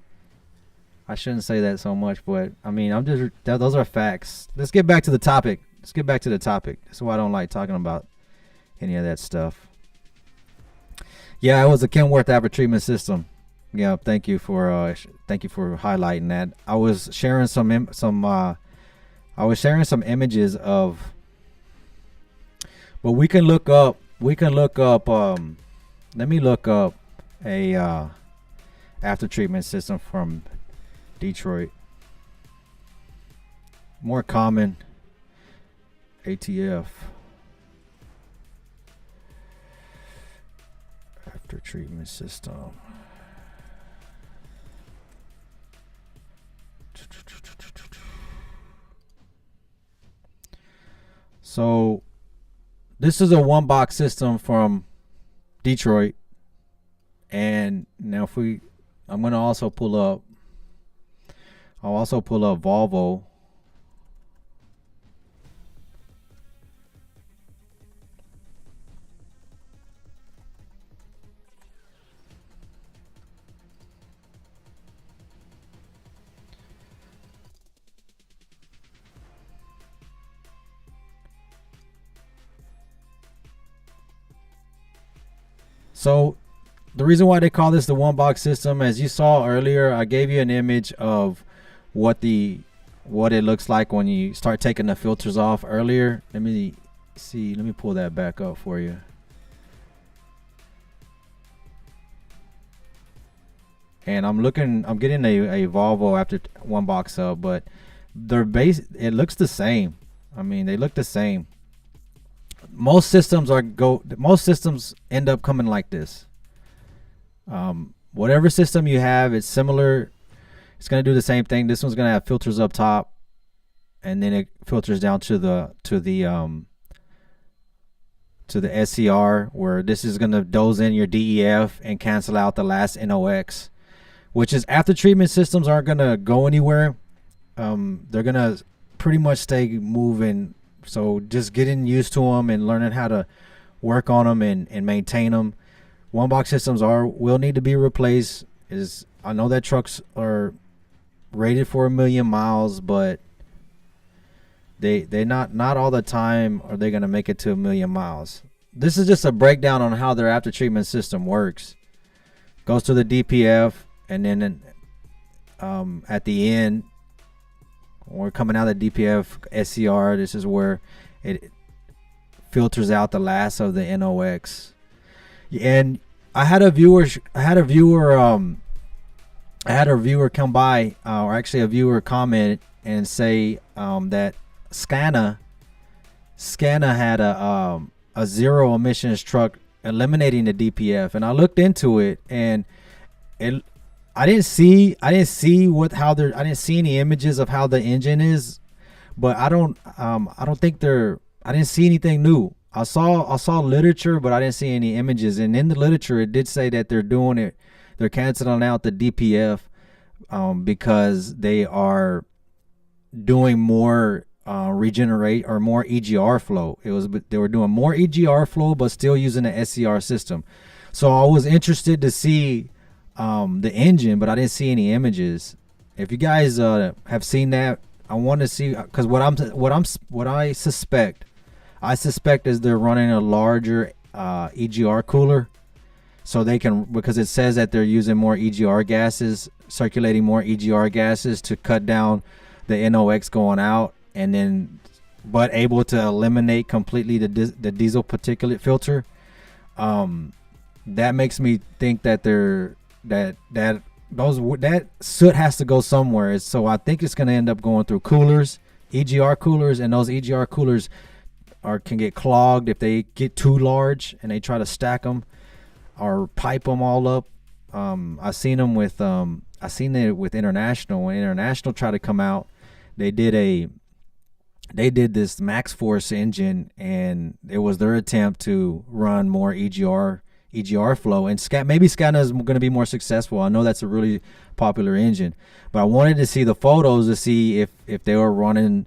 I shouldn't say that so much, but I mean, those are facts. Let's get back to the topic. That's why I don't like talking about any of that stuff. Yeah, it was a Kenworth Aftertreatment system. Yeah, thank you for highlighting that. I was sharing some images of, but we can look up. Let me look up a aftertreatment system from Detroit. More common. ATF. Aftertreatment system. So this is a one box system from Detroit. And now I'm going to also pull up Volvo. So the reason why they call this the one box system, as you saw earlier, I gave you an image of what it looks like when you start taking the filters off earlier. Let me pull that back up for you. And I'm getting a Volvo after one box up, but it looks the same. I mean, they look the same. Most systems end up coming like this. Whatever system you have, it's similar. It's going to do the same thing. This one's going to have filters up top, and then it filters down to the SCR, where this is going to dose in your DEF and cancel out the last NOx, which is after treatment systems aren't going to go anywhere. They're going to pretty much stay moving. So just getting used to them and learning how to work on them and maintain them. One box systems will need to be replaced. I know that trucks are rated for 1 million miles, but they not all the time are they gonna make it to 1 million miles. This is just a breakdown on how their after treatment system works. Goes to the DPF, and then at the end, we're coming out of the DPF SCR. This is where it filters out the last of the NOx. And I had a viewer come by, or actually a viewer comment and say that Scana had a zero emissions truck eliminating the DPF, and I looked into it, and I didn't see any images of how the engine is, but I didn't see anything new. I saw literature, but I didn't see any images. And in the literature, it did say that they're doing it. They're canceling out the DPF because they are doing more regenerate or more EGR flow. They were doing more EGR flow, but still using the SCR system. So I was interested to see the engine, but I didn't see any images. If you guys have seen that, I want to see, because what I suspect is they're running a larger EGR cooler, so they can, because it says that they're using more EGR gases, circulating more EGR gases to cut down the NOx going out, and then but able to eliminate completely the diesel particulate filter. That makes me think that that soot has to go somewhere. So I think it's going to end up going through coolers, EGR coolers, and those EGR coolers can get clogged if they get too large and they try to stack them or pipe them all up. I seen it with International. When International tried to come out, they did this Max Force engine, and it was their attempt to run more EGR flow, and maybe Scania is going to be more successful. I know that's a really popular engine, but I wanted to see the photos to see if they were running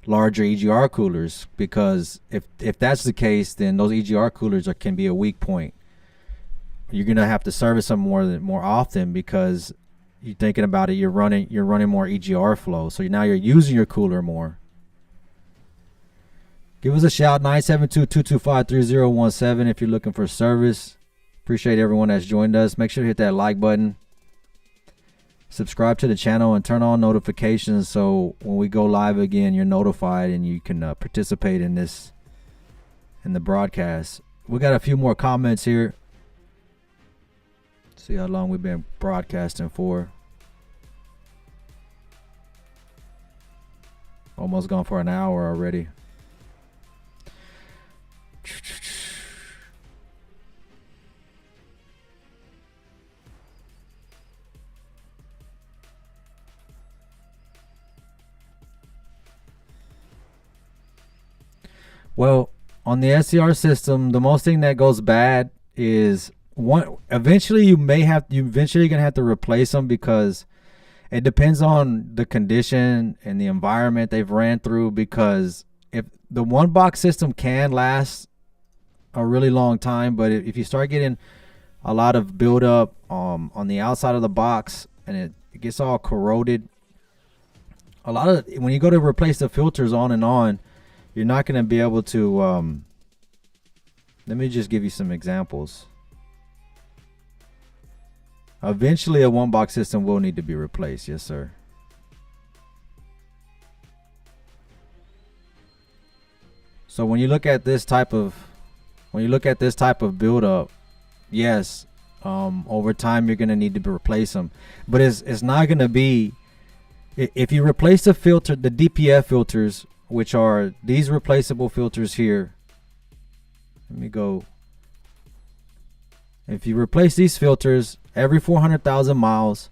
larger EGR coolers, because if that's the case, then those EGR coolers can be a weak point. You're going to have to service them more often, because you're thinking about it, you're running more EGR flow, so now you're using your cooler more. Give us a shout, 972-225-3017 if you're looking for service. Appreciate everyone that's joined us. Make sure to hit that like button. Subscribe to the channel and turn on notifications, so when we go live again, you're notified and you can participate in the broadcast. We got a few more comments here. See how long we've been broadcasting for. Almost gone for an hour already. Well, on the SCR system, the most thing that goes bad is eventually you're gonna have to replace them, because it depends on the condition and the environment they've ran through. Because if the one box system can last a really long time, but if you start getting a lot of buildup on the outside of the box, and it gets all corroded, when you go to replace the filters on and on, you're not going to be able to let me just give you some examples. Eventually a one box system will need to be replaced. Yes, sir. So when you look at this type of buildup, yes, over time you're going to need to replace them, but it's not going to be, if you replace the filter, the DPF filters, which are these replaceable filters here. Let me go. If you replace these filters every 400,000 miles,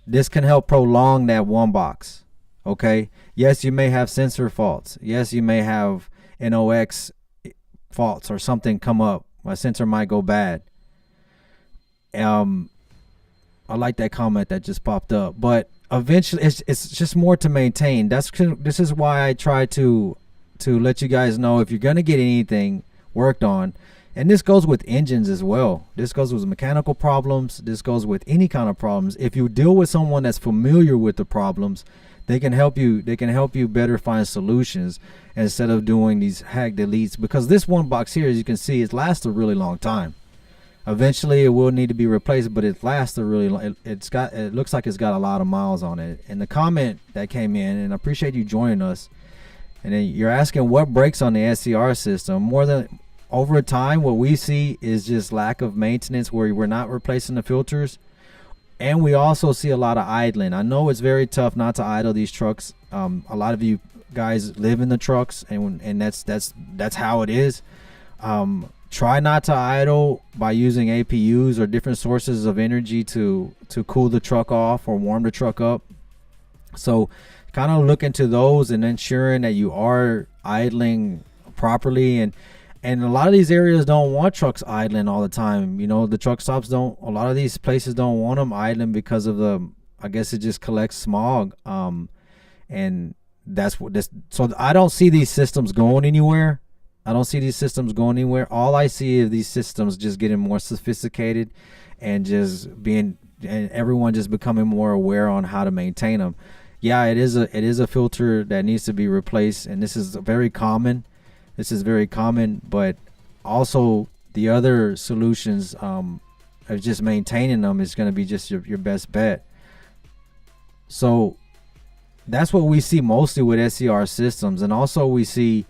this can help prolong that one box. Okay. Yes, you may have sensor faults. Yes, you may have NOx faults or something come up. My sensor might go bad. I like that comment that just popped up, but eventually it's just more to maintain. This is why I try to let you guys know, if you're going to get anything worked on, and this goes with engines as well, this goes with mechanical problems, this goes with any kind of problems. If you deal with someone that's familiar with the problems, they can help you better find solutions, instead of doing these hack deletes, because this one box here, as you can see, it lasts a really long time. Eventually it will need to be replaced, but it lasts a really long, it looks like it's got a lot of miles on it. And the comment that came in, and I appreciate you joining us, and then you're asking what breaks on the SCR system. More than over time, what we see is just lack of maintenance, where we're not replacing the filters, and we also see a lot of idling. I know it's very tough not to idle these trucks. A lot of you guys live in the trucks, and that's how it is. Try not to idle by using APUs or different sources of energy to cool the truck off or warm the truck up. So kind of look into those, and ensuring that you are idling properly. And a lot of these areas don't want trucks idling all the time. You know, the truck stops a lot of these places don't want them idling because of I guess it just collects smog. And and that's what this. So I don't see these systems going anywhere. All I see is these systems just getting more sophisticated, and everyone just becoming more aware on how to maintain them. Yeah, it is a filter that needs to be replaced, and this is very common. But also the other solutions of just maintaining them is going to be just your best bet. So that's what we see mostly with SCR systems, and also we see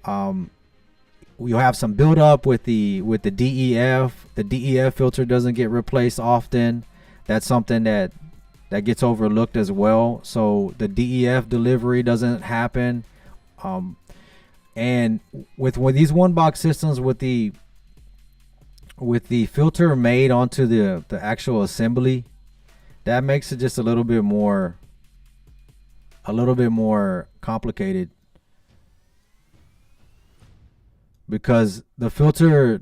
you'll have some buildup with the DEF. The DEF filter doesn't get replaced often. That's something that gets overlooked as well. So the DEF delivery doesn't happen. And with these one box systems, with the filter made onto the actual assembly, that makes it just a little bit more complicated, because the filter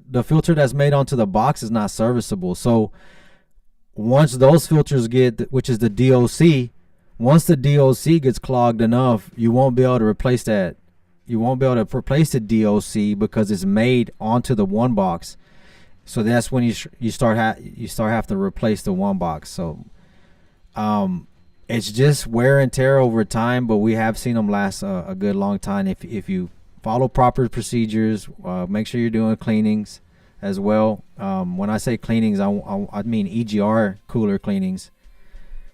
that's made onto the box is not serviceable. So once those filters which is the DOC, once the DOC gets clogged enough, you won't be able to replace that. You won't be able to replace the DOC because it's made onto the one box. So that's when you start having to replace the one box. So it's just wear and tear over time, but we have seen them last a good long time if you follow proper procedures. Make sure you're doing cleanings as well. When I say cleanings, I mean EGR cooler cleanings.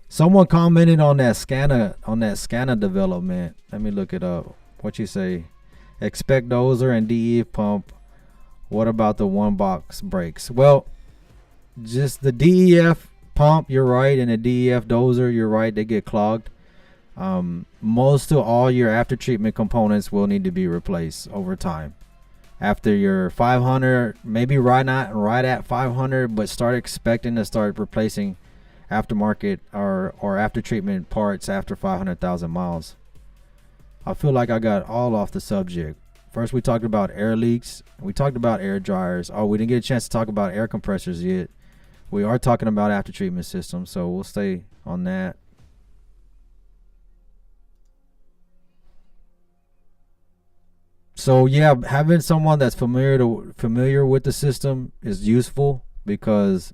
Someone commented on that SCANA development. Let me look it up. What you say? Expect dozer and DEF pump. What about the one box brakes? Well, just the DEF pump, you're right, and the DEF dozer, you're right, they get clogged. Most of all your after treatment components will need to be replaced over time. After your 500, maybe right at 500, but start expecting to start replacing aftermarket or after treatment parts after 500,000 miles. I feel like I got all off the subject. First, we talked about air leaks. We talked about air dryers. Oh, we didn't get a chance to talk about air compressors yet. We are talking about after treatment systems, so we'll stay on that. So yeah, having someone that's familiar with the system is useful, because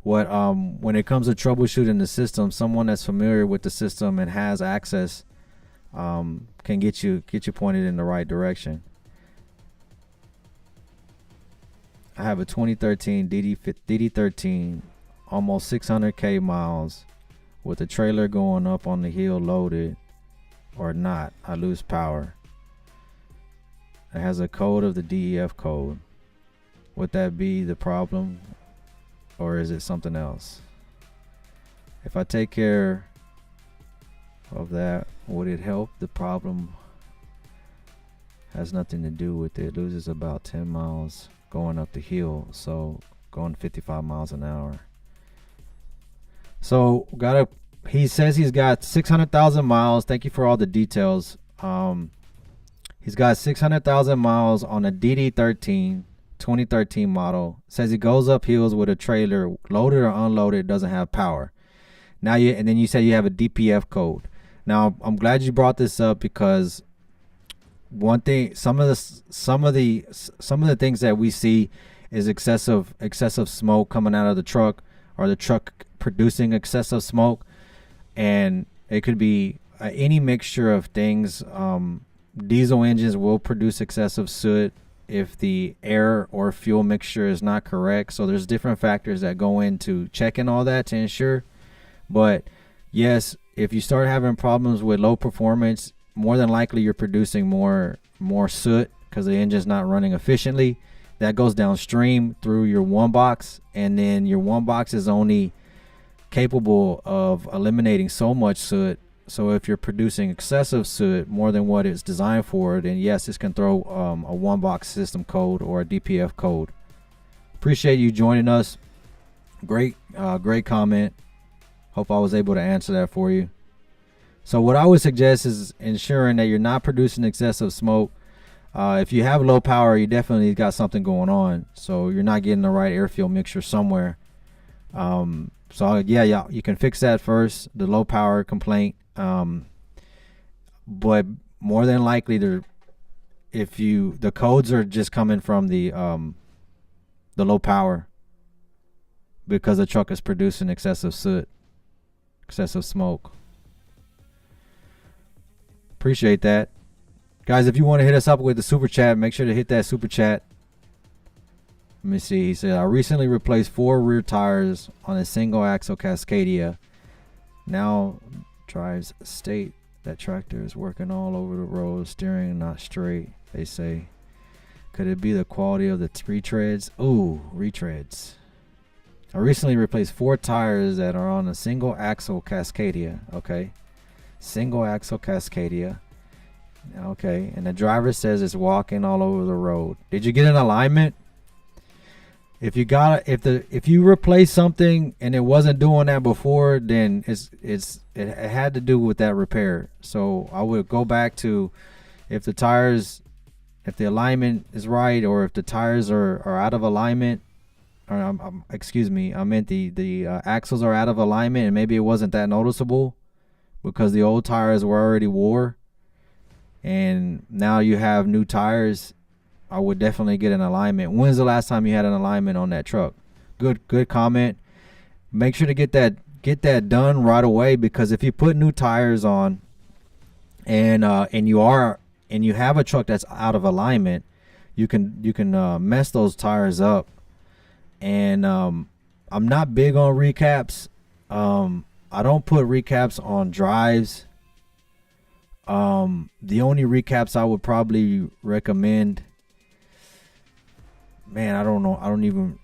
when it comes to troubleshooting the system, someone that's familiar with the system and has access can get you pointed in the right direction. I have a 2013 DD13, almost 600k miles, with the trailer going up on the hill loaded or not. I lose power. It has a code of the DEF code. Would that be the problem, or is it something else? If I take care of that, would it help? The problem has nothing to do with it. It loses about 10 miles going up the hill, so going 55 miles an hour. So he says he's got 600,000 miles. Thank you for all the details. He's got 600,000 miles on a DD13 2013 model. Says he goes up hills with a trailer, loaded or unloaded, doesn't have power. And then you said you have a DPF code. Now I'm glad you brought this up, because one thing, some of the things that we see is excessive smoke coming out of the truck, or the truck producing excessive smoke, and it could be any mixture of things. Diesel engines will produce excessive soot if the air or fuel mixture is not correct. So there's different factors that go into checking all that to ensure. But yes, if you start having problems with low performance, more than likely you're producing more soot because the engine's not running efficiently. That goes downstream through your one box, and then your one box is only capable of eliminating so much soot. So if you're producing excessive soot, more than what it's designed for, then yes, this can throw a one box system code or a DPF code. Appreciate you joining us. Great comment. Hope I was able to answer that for you. So what I would suggest is ensuring that you're not producing excessive smoke. If you have low power, you definitely got something going on. So you're not getting the right air fuel mixture somewhere. So yeah, you can fix that first, the low power complaint. But more than likely, the codes are just coming from the low power, because the truck is producing excessive soot, excessive smoke. Appreciate that. Guys, if you want to hit us up with the super chat, make sure to hit that super chat. Let me see. He said, I recently replaced 4 rear tires on a single axle Cascadia. Now drives state that tractor is working all over the road, steering not straight, they say. Could it be the quality of the retreads? Ooh, retreads. I recently replaced 4 tires that are on a single axle Cascadia. Okay. Single axle Cascadia. Okay. And the driver says it's walking all over the road. Did you get an alignment? If you replace something and it wasn't doing that before, then it had to do with that repair. So I would go back to if the alignment is right, or if the tires are out of alignment, or excuse me, I meant the axles are out of alignment, and maybe it wasn't that noticeable because the old tires were already wore, and now you have new tires. I would definitely get an alignment. When's the last time you had an alignment on that truck? Good comment. Make sure to get that done right away, because if you put new tires on and you have a truck that's out of alignment, you can mess those tires up. And I'm not big on recaps. I don't put recaps on drives. The only recaps I would probably recommend, man, I don't know.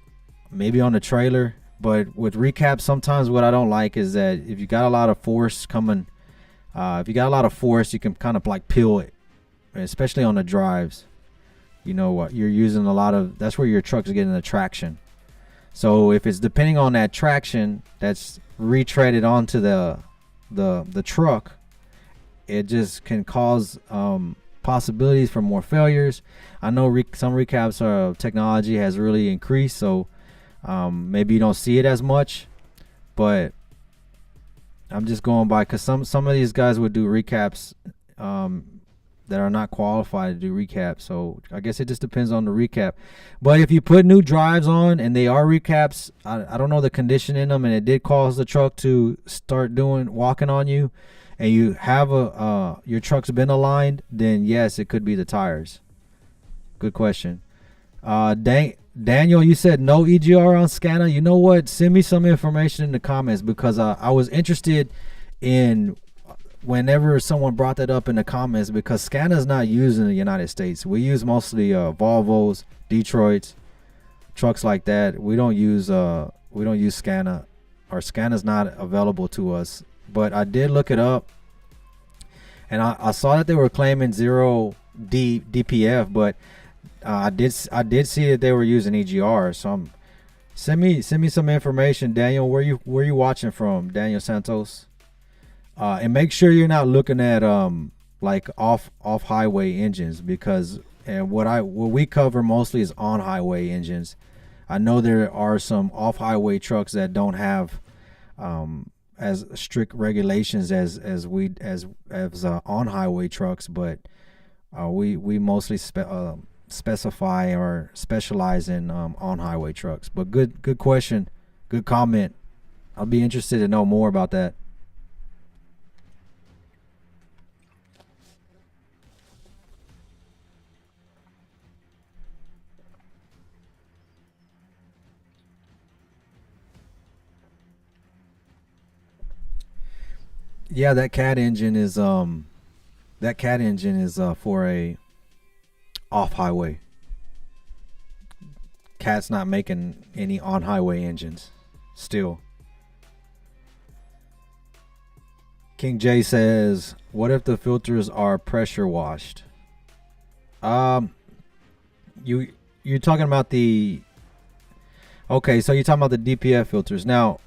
Maybe on the trailer. But with recaps, sometimes what I don't like is that if you got a lot of force coming, you can kind of like peel it, especially on the drives. You know what? You're using that's where your truck's getting the traction. So if it's depending on that traction that's retreaded onto the truck, it just can cause possibilities for more failures. I know some recaps technology has really increased, so maybe you don't see it as much, but I'm just going by, because some of these guys would do recaps that are not qualified to do recaps. So I guess it just depends on the recap. But if you put new drives on and they are recaps, I don't know the condition in them, and it did cause the truck to start walking on you, and you have your truck's been aligned, then yes, it could be the tires. Good question. Daniel, you said no EGR on SCANA. You know what? Send me some information in the comments, because I was interested in whenever someone brought that up in the comments, because SCANA is not used in the United States. We use mostly Volvos, Detroits, trucks like that. We don't use SCANA, or SCANA's not available to us. But I did look it up, and I saw that they were claiming 0 DPF, but I did see that they were using EGR. So send me some information, Daniel. Where you watching from, Daniel Santos? And make sure you're not looking at like off highway engines, because what we cover mostly is on highway engines. I know there are some off highway trucks that don't have as strict regulations as on highway trucks, but we mostly specify or specialize in on highway trucks. But good question, good comment. I'll be interested to know more about that. Yeah, that CAT engine is for a off highway. CAT's not making any on highway engines still. King J says, what if the filters are pressure washed? You're talking about the, okay, so you're talking about the DPF filters. Now,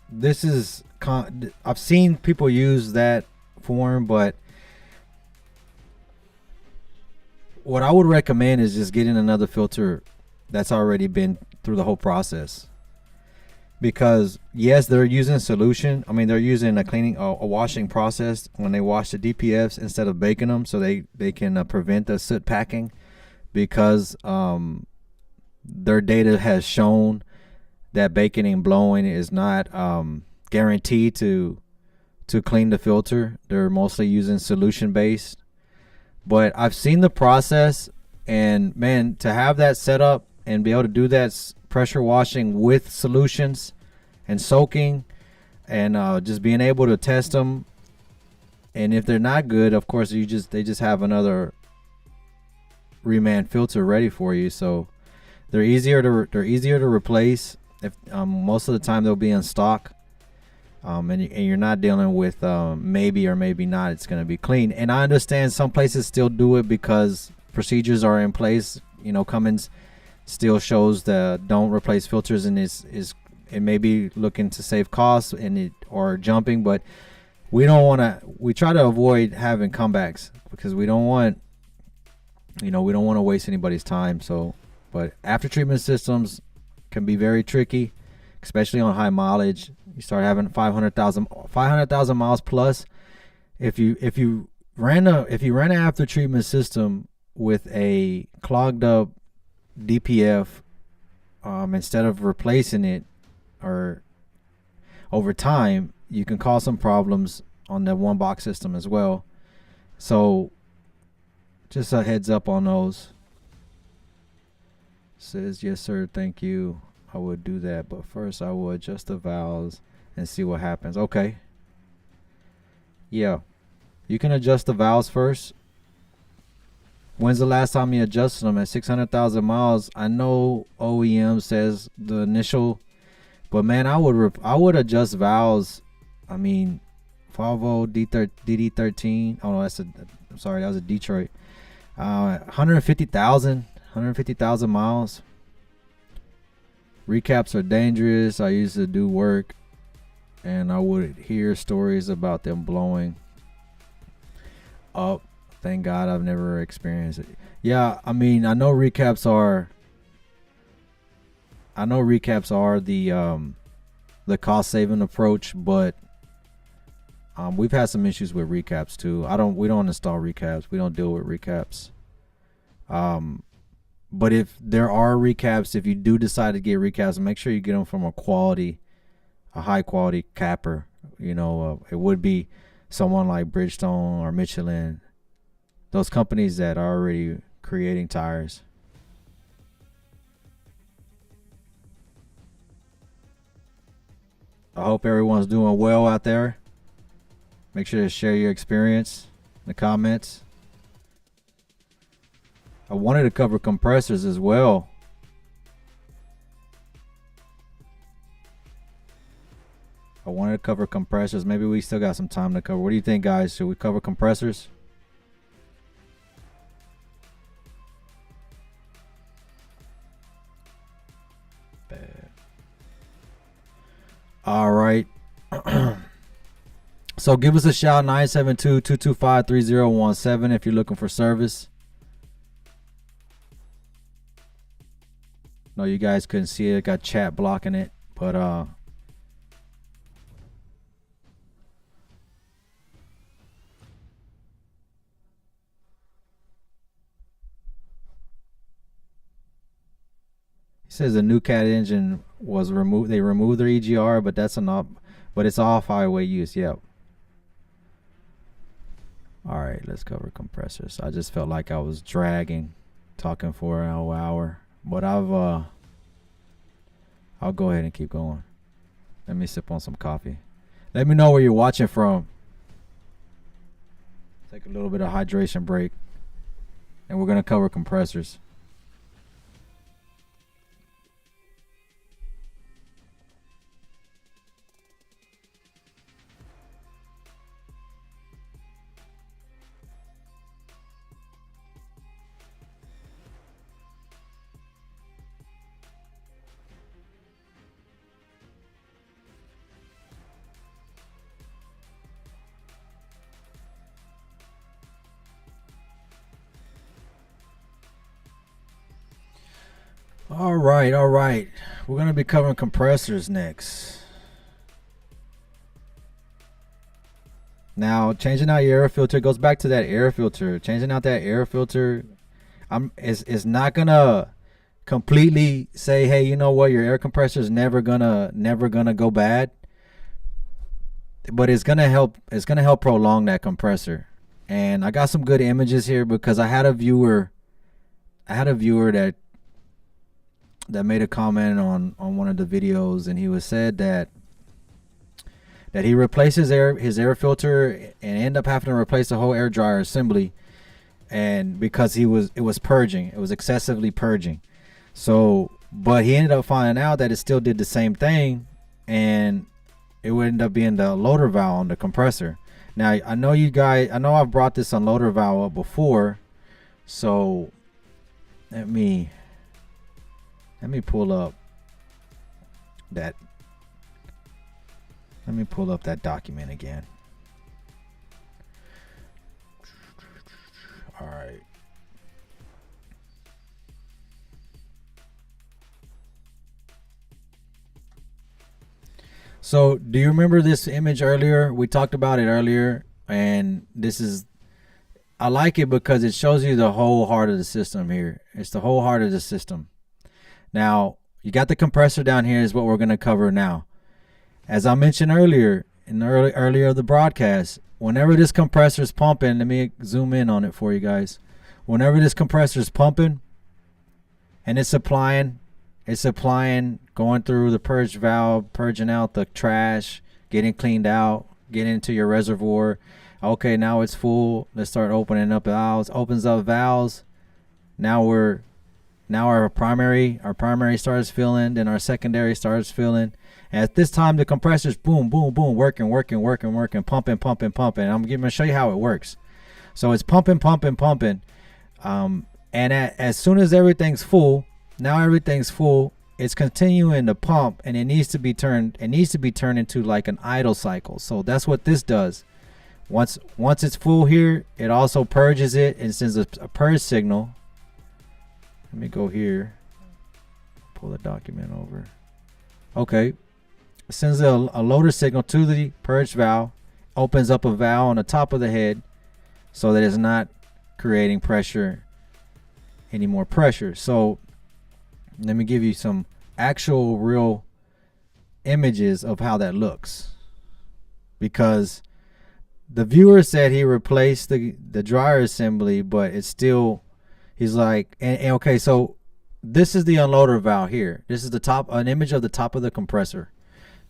this is, I've seen people use that form, but what I would recommend is just getting another filter that's already been through the whole process. because yes, they're using solution. I mean, they're using a washing process when they wash the DPFs instead of baking them, so they can prevent the soot packing. Because their data has shown that baking and blowing is not guaranteed to clean the filter. They're mostly using solution based. But I've seen the process, and man, to have that set up and be able to do that pressure washing with solutions and soaking, and just being able to test them, and if they're not good, of course they just have another reman filter ready for you. So they're easier to replace. If most of the time they'll be in stock, and you're not dealing with maybe or maybe not it's going to be clean. And I understand some places still do it because procedures are in place. You know, Cummins still shows the don't replace filters, and it may be looking to save costs or jumping, but we try to avoid having comebacks because we don't want to waste anybody's time. So, but after treatment systems can be very tricky, especially on high mileage. You start having 500,000 miles plus. If you ran an after treatment system with a clogged up DPF, instead of replacing it, or over time, you can cause some problems on the one box system as well. So just a heads up on those. Says, yes sir, thank you, I would do that, but first I will adjust the valves and see what happens. Okay, yeah, you can adjust the valves first. When's the last time you adjusted them? At 600,000 miles, I know OEM says the initial, but man, I would adjust valves. I mean, Volvo DD13. Oh no, I'm sorry, that was a Detroit. 150,000 miles. Recaps are dangerous. I used to do work, and I would hear stories about them blowing up. Thank God I've never experienced it. Yeah, I mean, I know recaps are the cost saving approach, but we've had some issues with recaps too. We don't install recaps. We don't deal with recaps. But if there are recaps, if you do decide to get recaps, make sure you get them from a high quality capper. You know, it would be someone like Bridgestone or Michelin, those companies that are already creating tires. I hope everyone's doing well out there. Make sure to share your experience in the comments. I wanted to cover compressors as well. Maybe we still got some time to cover. What do you think, guys? Should we cover compressors? Bad. All right. So give us a shout, 972-225-3017 if you're looking for service. No, you guys couldn't see it. Got chat blocking it, but he says the new CAT engine was removed. They removed their EGR, but it's off highway use. Yep. All right, let's cover compressors. I just felt like I was dragging, talking for an whole hour. But I'll go ahead and keep going. Let me sip on some coffee. Let me know where you're watching from. Take a little bit of hydration break, and we're gonna cover compressors. All right, all right. We're going to be covering compressors next. Now, changing out your air filter goes back to that air filter. Changing out that air filter, it's not gonna completely say, hey, you know what, your air compressor is never gonna go bad. But it's gonna help. It's gonna help prolong that compressor. And I got some good images here because I had a viewer. That made a comment on one of the videos, and he was said that he replaced his air filter and ended up having to replace the whole air dryer assembly, and because it was purging, it was excessively purging. So, but he ended up finding out that it still did the same thing, and it would end up being the unloader valve on the compressor. Now I know I've brought this unloader valve up before, so let me pull up that. Let me pull up that document again. All right. So, do you remember this image earlier? We talked about it earlier, and I like it because it shows you the whole heart of the system here. It's the whole heart of the system. Now, you got the compressor down here is what we're going to cover now. As I mentioned earlier in the earlier of the broadcast, whenever this compressor is pumping, let me zoom in on it for you guys. Whenever this compressor is pumping and it's supplying, going through the purge valve, purging out the trash, getting cleaned out, getting into your reservoir. Okay, now it's full. Let's start opening up valves. Opens up valves. Now our primary starts filling, then our secondary starts filling. At this time, the compressor's boom, boom, boom, working, pumping. I'm going to show you how it works. So it's pumping. And as soon as everything's full, it's continuing to pump, and it needs to be turned into like an idle cycle. So that's what this does. Once it's full here, it also purges it and sends a purge signal. Let me go here, pull the document over. Okay. It sends a loader signal to the purge valve, opens up a valve on the top of the head so that it's not creating any more pressure. So let me give you some actual real images of how that looks, because the viewer said he replaced the dryer assembly, but it's still, he's like, and okay, so this is the unloader valve here. This is an image of the top of the compressor.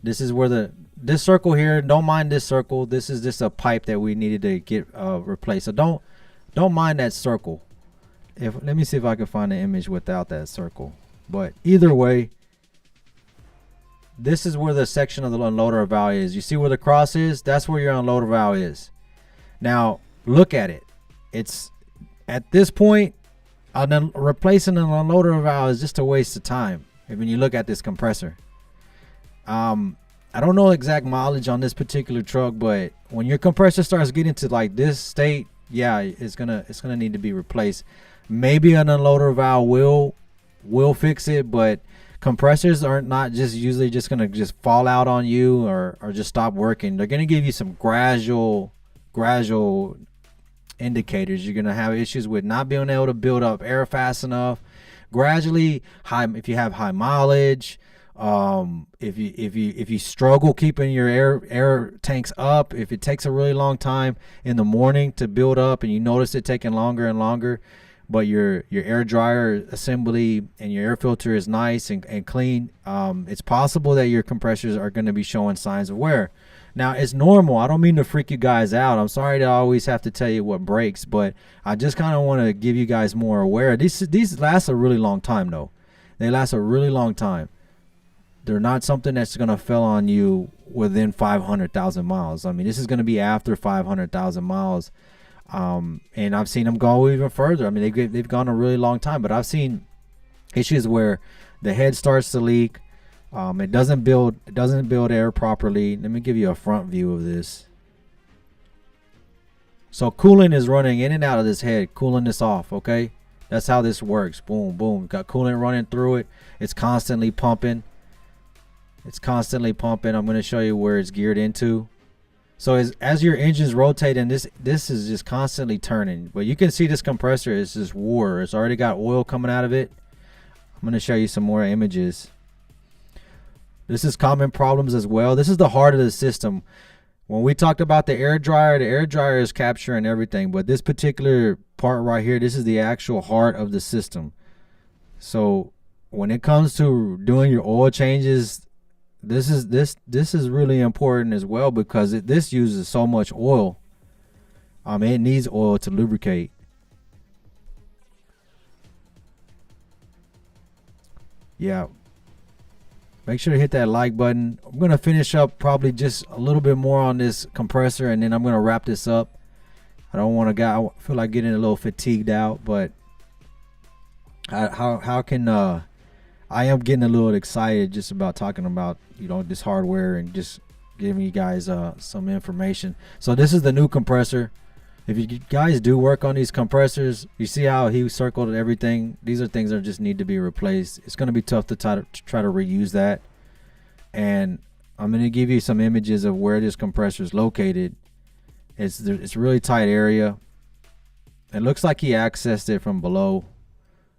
This is where this circle here, don't mind this circle. This is just a pipe that we needed to get replaced. So don't mind that circle. Let me see if I can find an image without that circle. But either way, this is where the section of the unloader valve is. You see where the cross is? That's where your unloader valve is. Now look at it. It's at this point, replacing an unloader valve is just a waste of time when you look at this compressor. I don't know exact mileage on this particular truck, but when your compressor starts getting to like this state, yeah, it's gonna need to be replaced. Maybe an unloader valve will fix it, but compressors are not usually just gonna fall out on you or just stop working. They're gonna give you some gradual indicators. You're gonna have issues with not being able to build up air fast enough. Gradually, if you have high mileage, if you struggle keeping your air tanks up, if it takes a really long time in the morning to build up and you notice it taking longer and longer, but your air dryer assembly and your air filter is nice and clean, it's possible that your compressors are going to be showing signs of wear. Now, it's normal. I don't mean to freak you guys out. I'm sorry to always have to tell you what breaks, but I just kind of want to give you guys more aware. These last a really long time, though. They last a really long time. They're not something that's going to fail on you within 500,000 miles. I mean, this is going to be after 500,000 miles. And I've seen them go even further. I mean, they've gone a really long time, but I've seen issues where the head starts to leak. It doesn't build air properly. Let me give you a front view of this. So coolant is running in and out of this head, cooling this off. Okay, That's how this works. Boom, boom. Got coolant running through it. It's constantly pumping. It's constantly pumping. I'm going to show you where it's geared into. So as your engine's rotating, this is just constantly turning. But you can see this compressor is just war. It's already got oil coming out of it. I'm going to show you some more images. This is common problems as well. This is the heart of the system. When we talked about the air dryer is capturing everything. But this particular part right here, this is the actual heart of the system. So when it comes to doing your oil changes, this is really important as well, because this uses so much oil. It needs oil to lubricate. Yeah. Make sure to hit that like button. I'm going to finish up probably just a little bit more on this compressor, and then I'm going to wrap this up. I don't want to I feel like getting a little fatigued out, but how can I am getting a little excited just about talking about, you know, this hardware and just giving you guys some information. So this is the new compressor. If you guys do work on these compressors, you see how he circled everything. These are things that just need to be replaced. It's going to be tough to try to reuse that. And I'm going to give you some images of where this compressor is located. It's a really tight area. It looks like he accessed it from below.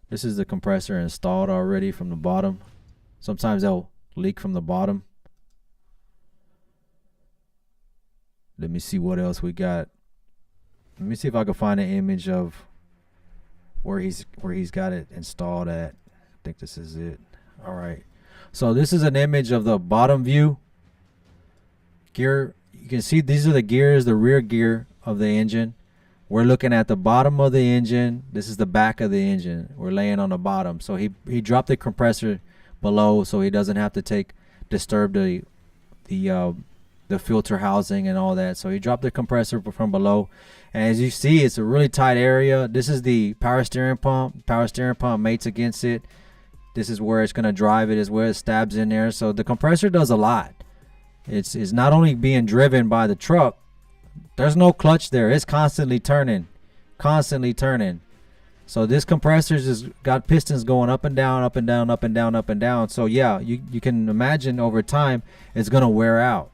This is the compressor installed already from the bottom. Sometimes they'll leak from the bottom. Let me see what else we got. Let me see if I can find an image of where he's got it installed at. I think this is it. All right. So this is an image of the bottom view. Gear. You can see these are the gears, the rear gear of the engine. We're looking at the bottom of the engine. This is the back of the engine. We're laying on the bottom. So he dropped the compressor below, so he doesn't have to disturb the filter housing and all that. So he dropped the compressor from below. And as you see, it's a really tight area. This is the power steering pump. Power steering pump mates against it. This is where it's going to drive it, is where it stabs in there. So the compressor does a lot. It's not only being driven by the truck. There's no clutch there. It's constantly turning. Constantly turning. So this compressor's just got pistons going up and down, up and down, up and down, up and down. So yeah, you can imagine over time it's going to wear out.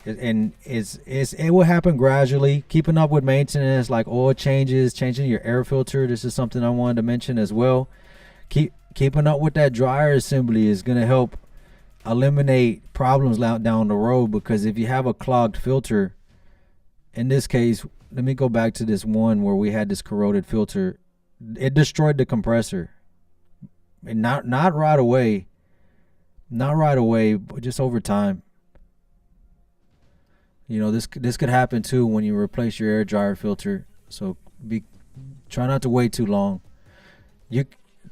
And it will happen gradually. Keeping up with maintenance like oil changes, changing your air filter. This is something I wanted to mention as well. Keeping up with that dryer assembly is going to help eliminate problems out down the road, because if you have a clogged filter, in this case, let me go back to this one where we had this corroded filter. It destroyed the compressor. And not right away. Not right away, but just over time. You know, this could happen too when you replace your air dryer filter. So try not to wait too long.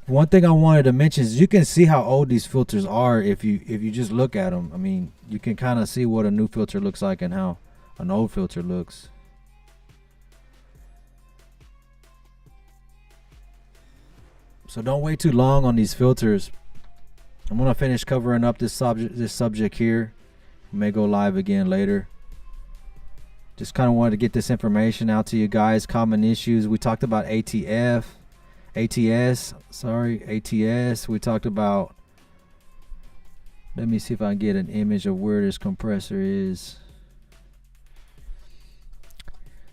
One thing I wanted to mention is you can see how old these filters are if you just look at them. I mean, you can kind of see what a new filter looks like and how an old filter looks. So don't wait too long on these filters. I'm gonna finish covering up this subject here. We may go live again later. Just kind of wanted to get this information out to you guys. Common issues. We talked about ATS. We talked about, let me see if I can get an image of where this compressor is.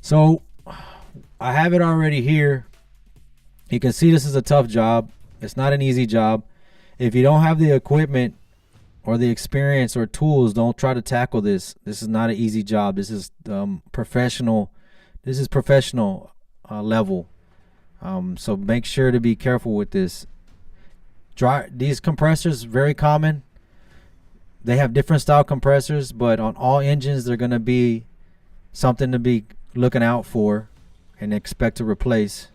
So I have it already here. You can see this is a tough job. It's not an easy job. If you don't have the equipment or the experience or tools, don't try to tackle this. This is not an easy job. This is professional. This is professional level. So make sure to be careful with this. These compressors, very common. They have different style compressors, but on all engines, they're going to be something to be looking out for and expect to replace.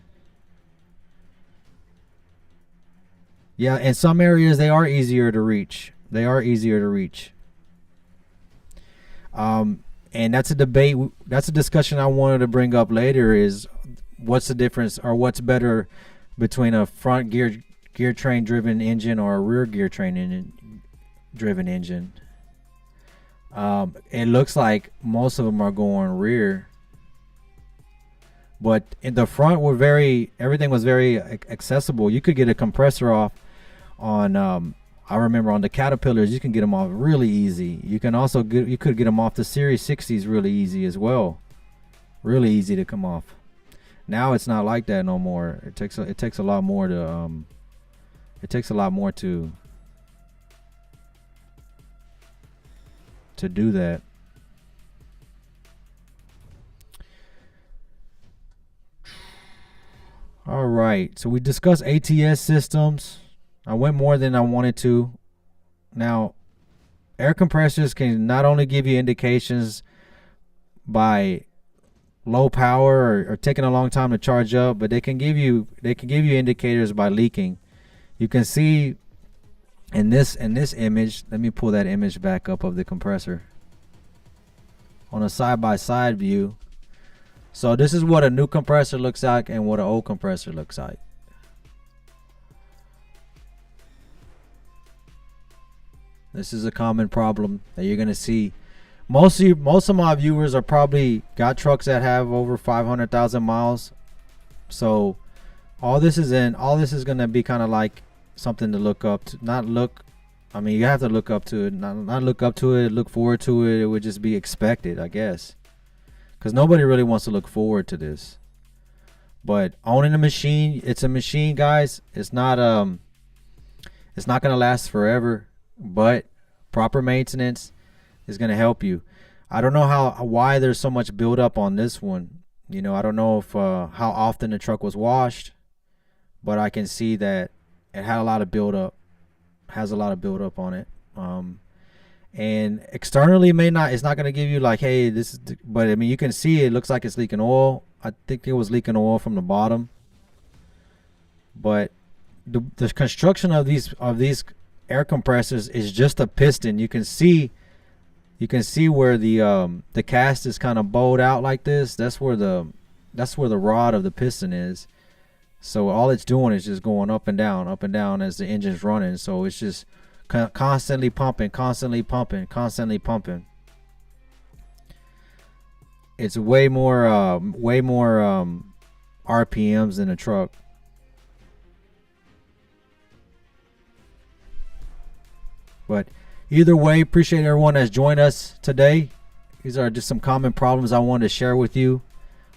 Yeah, in some areas, they are easier to reach. They are easier to reach. And that's a debate. That's a discussion I wanted to bring up later, is what's the difference, or what's better between a front gear train driven engine or a rear gear train driven engine. It looks like most of them are going rear. But in the front were everything was very accessible. You could get a compressor off on I remember on the Caterpillars, you can get them off really easy. You could get them off the Series 60s really easy as well. Really easy to come off. Now it's not like that no more. It takes a lot more to do that. All right, so we discussed ATS systems. I went more than I wanted to. Now, air compressors can not only give you indications by low power or taking a long time to charge up, but they can give you indicators by leaking. You can see in this image, let me pull that image back up of the compressor on a side-by-side view. So this is what a new compressor looks like and what an old compressor looks like. This is a common problem that you're gonna see. Most of my viewers are probably got trucks that have over 500,000 miles. So all this is gonna be kind of like something to look up to. You have to look up to it. Not look up to it. Look forward to it. It would just be expected, I guess, because nobody really wants to look forward to this. But owning a machine, it's a machine, guys. It's not gonna last forever. But proper maintenance is going to help you. I don't know why there's so much buildup on this one. You know, I don't know if how often the truck was washed, but I can see that it had a lot of buildup. Has a lot of buildup on it. And externally, it's not going to give you like, hey, this is. But I mean, you can see it looks like it's leaking oil. I think it was leaking oil from the bottom. But the construction of these air compressors is just a piston. You can see where the cast is kind of bowed out like this. That's where the rod of the piston is. So all it's doing is just going up and down as the engine's running. So it's just constantly pumping. It's way more RPMs than a truck. But either way, appreciate everyone that's joined us today. These are just some common problems I wanted to share with you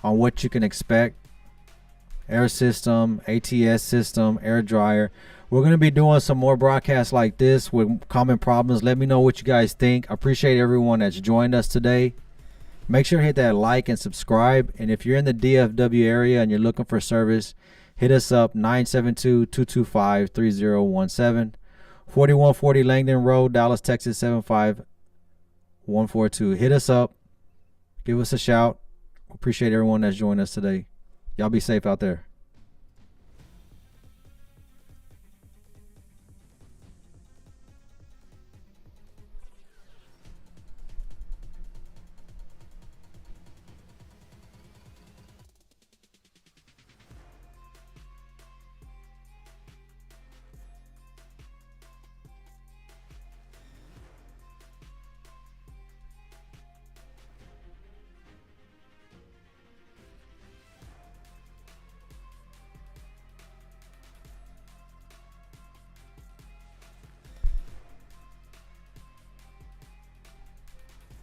on what you can expect. Air system, ATS system, air dryer. We're going to be doing some more broadcasts like this with common problems. Let me know what you guys think. I appreciate everyone that's joined us today. Make sure to hit that like and subscribe. And if you're in the DFW area and you're looking for service, hit us up 972-225-3017. 4140 Langdon Road, Dallas, Texas 75142. Hit us up. Give us a shout. Appreciate everyone that's joined us today. Y'all be safe out there.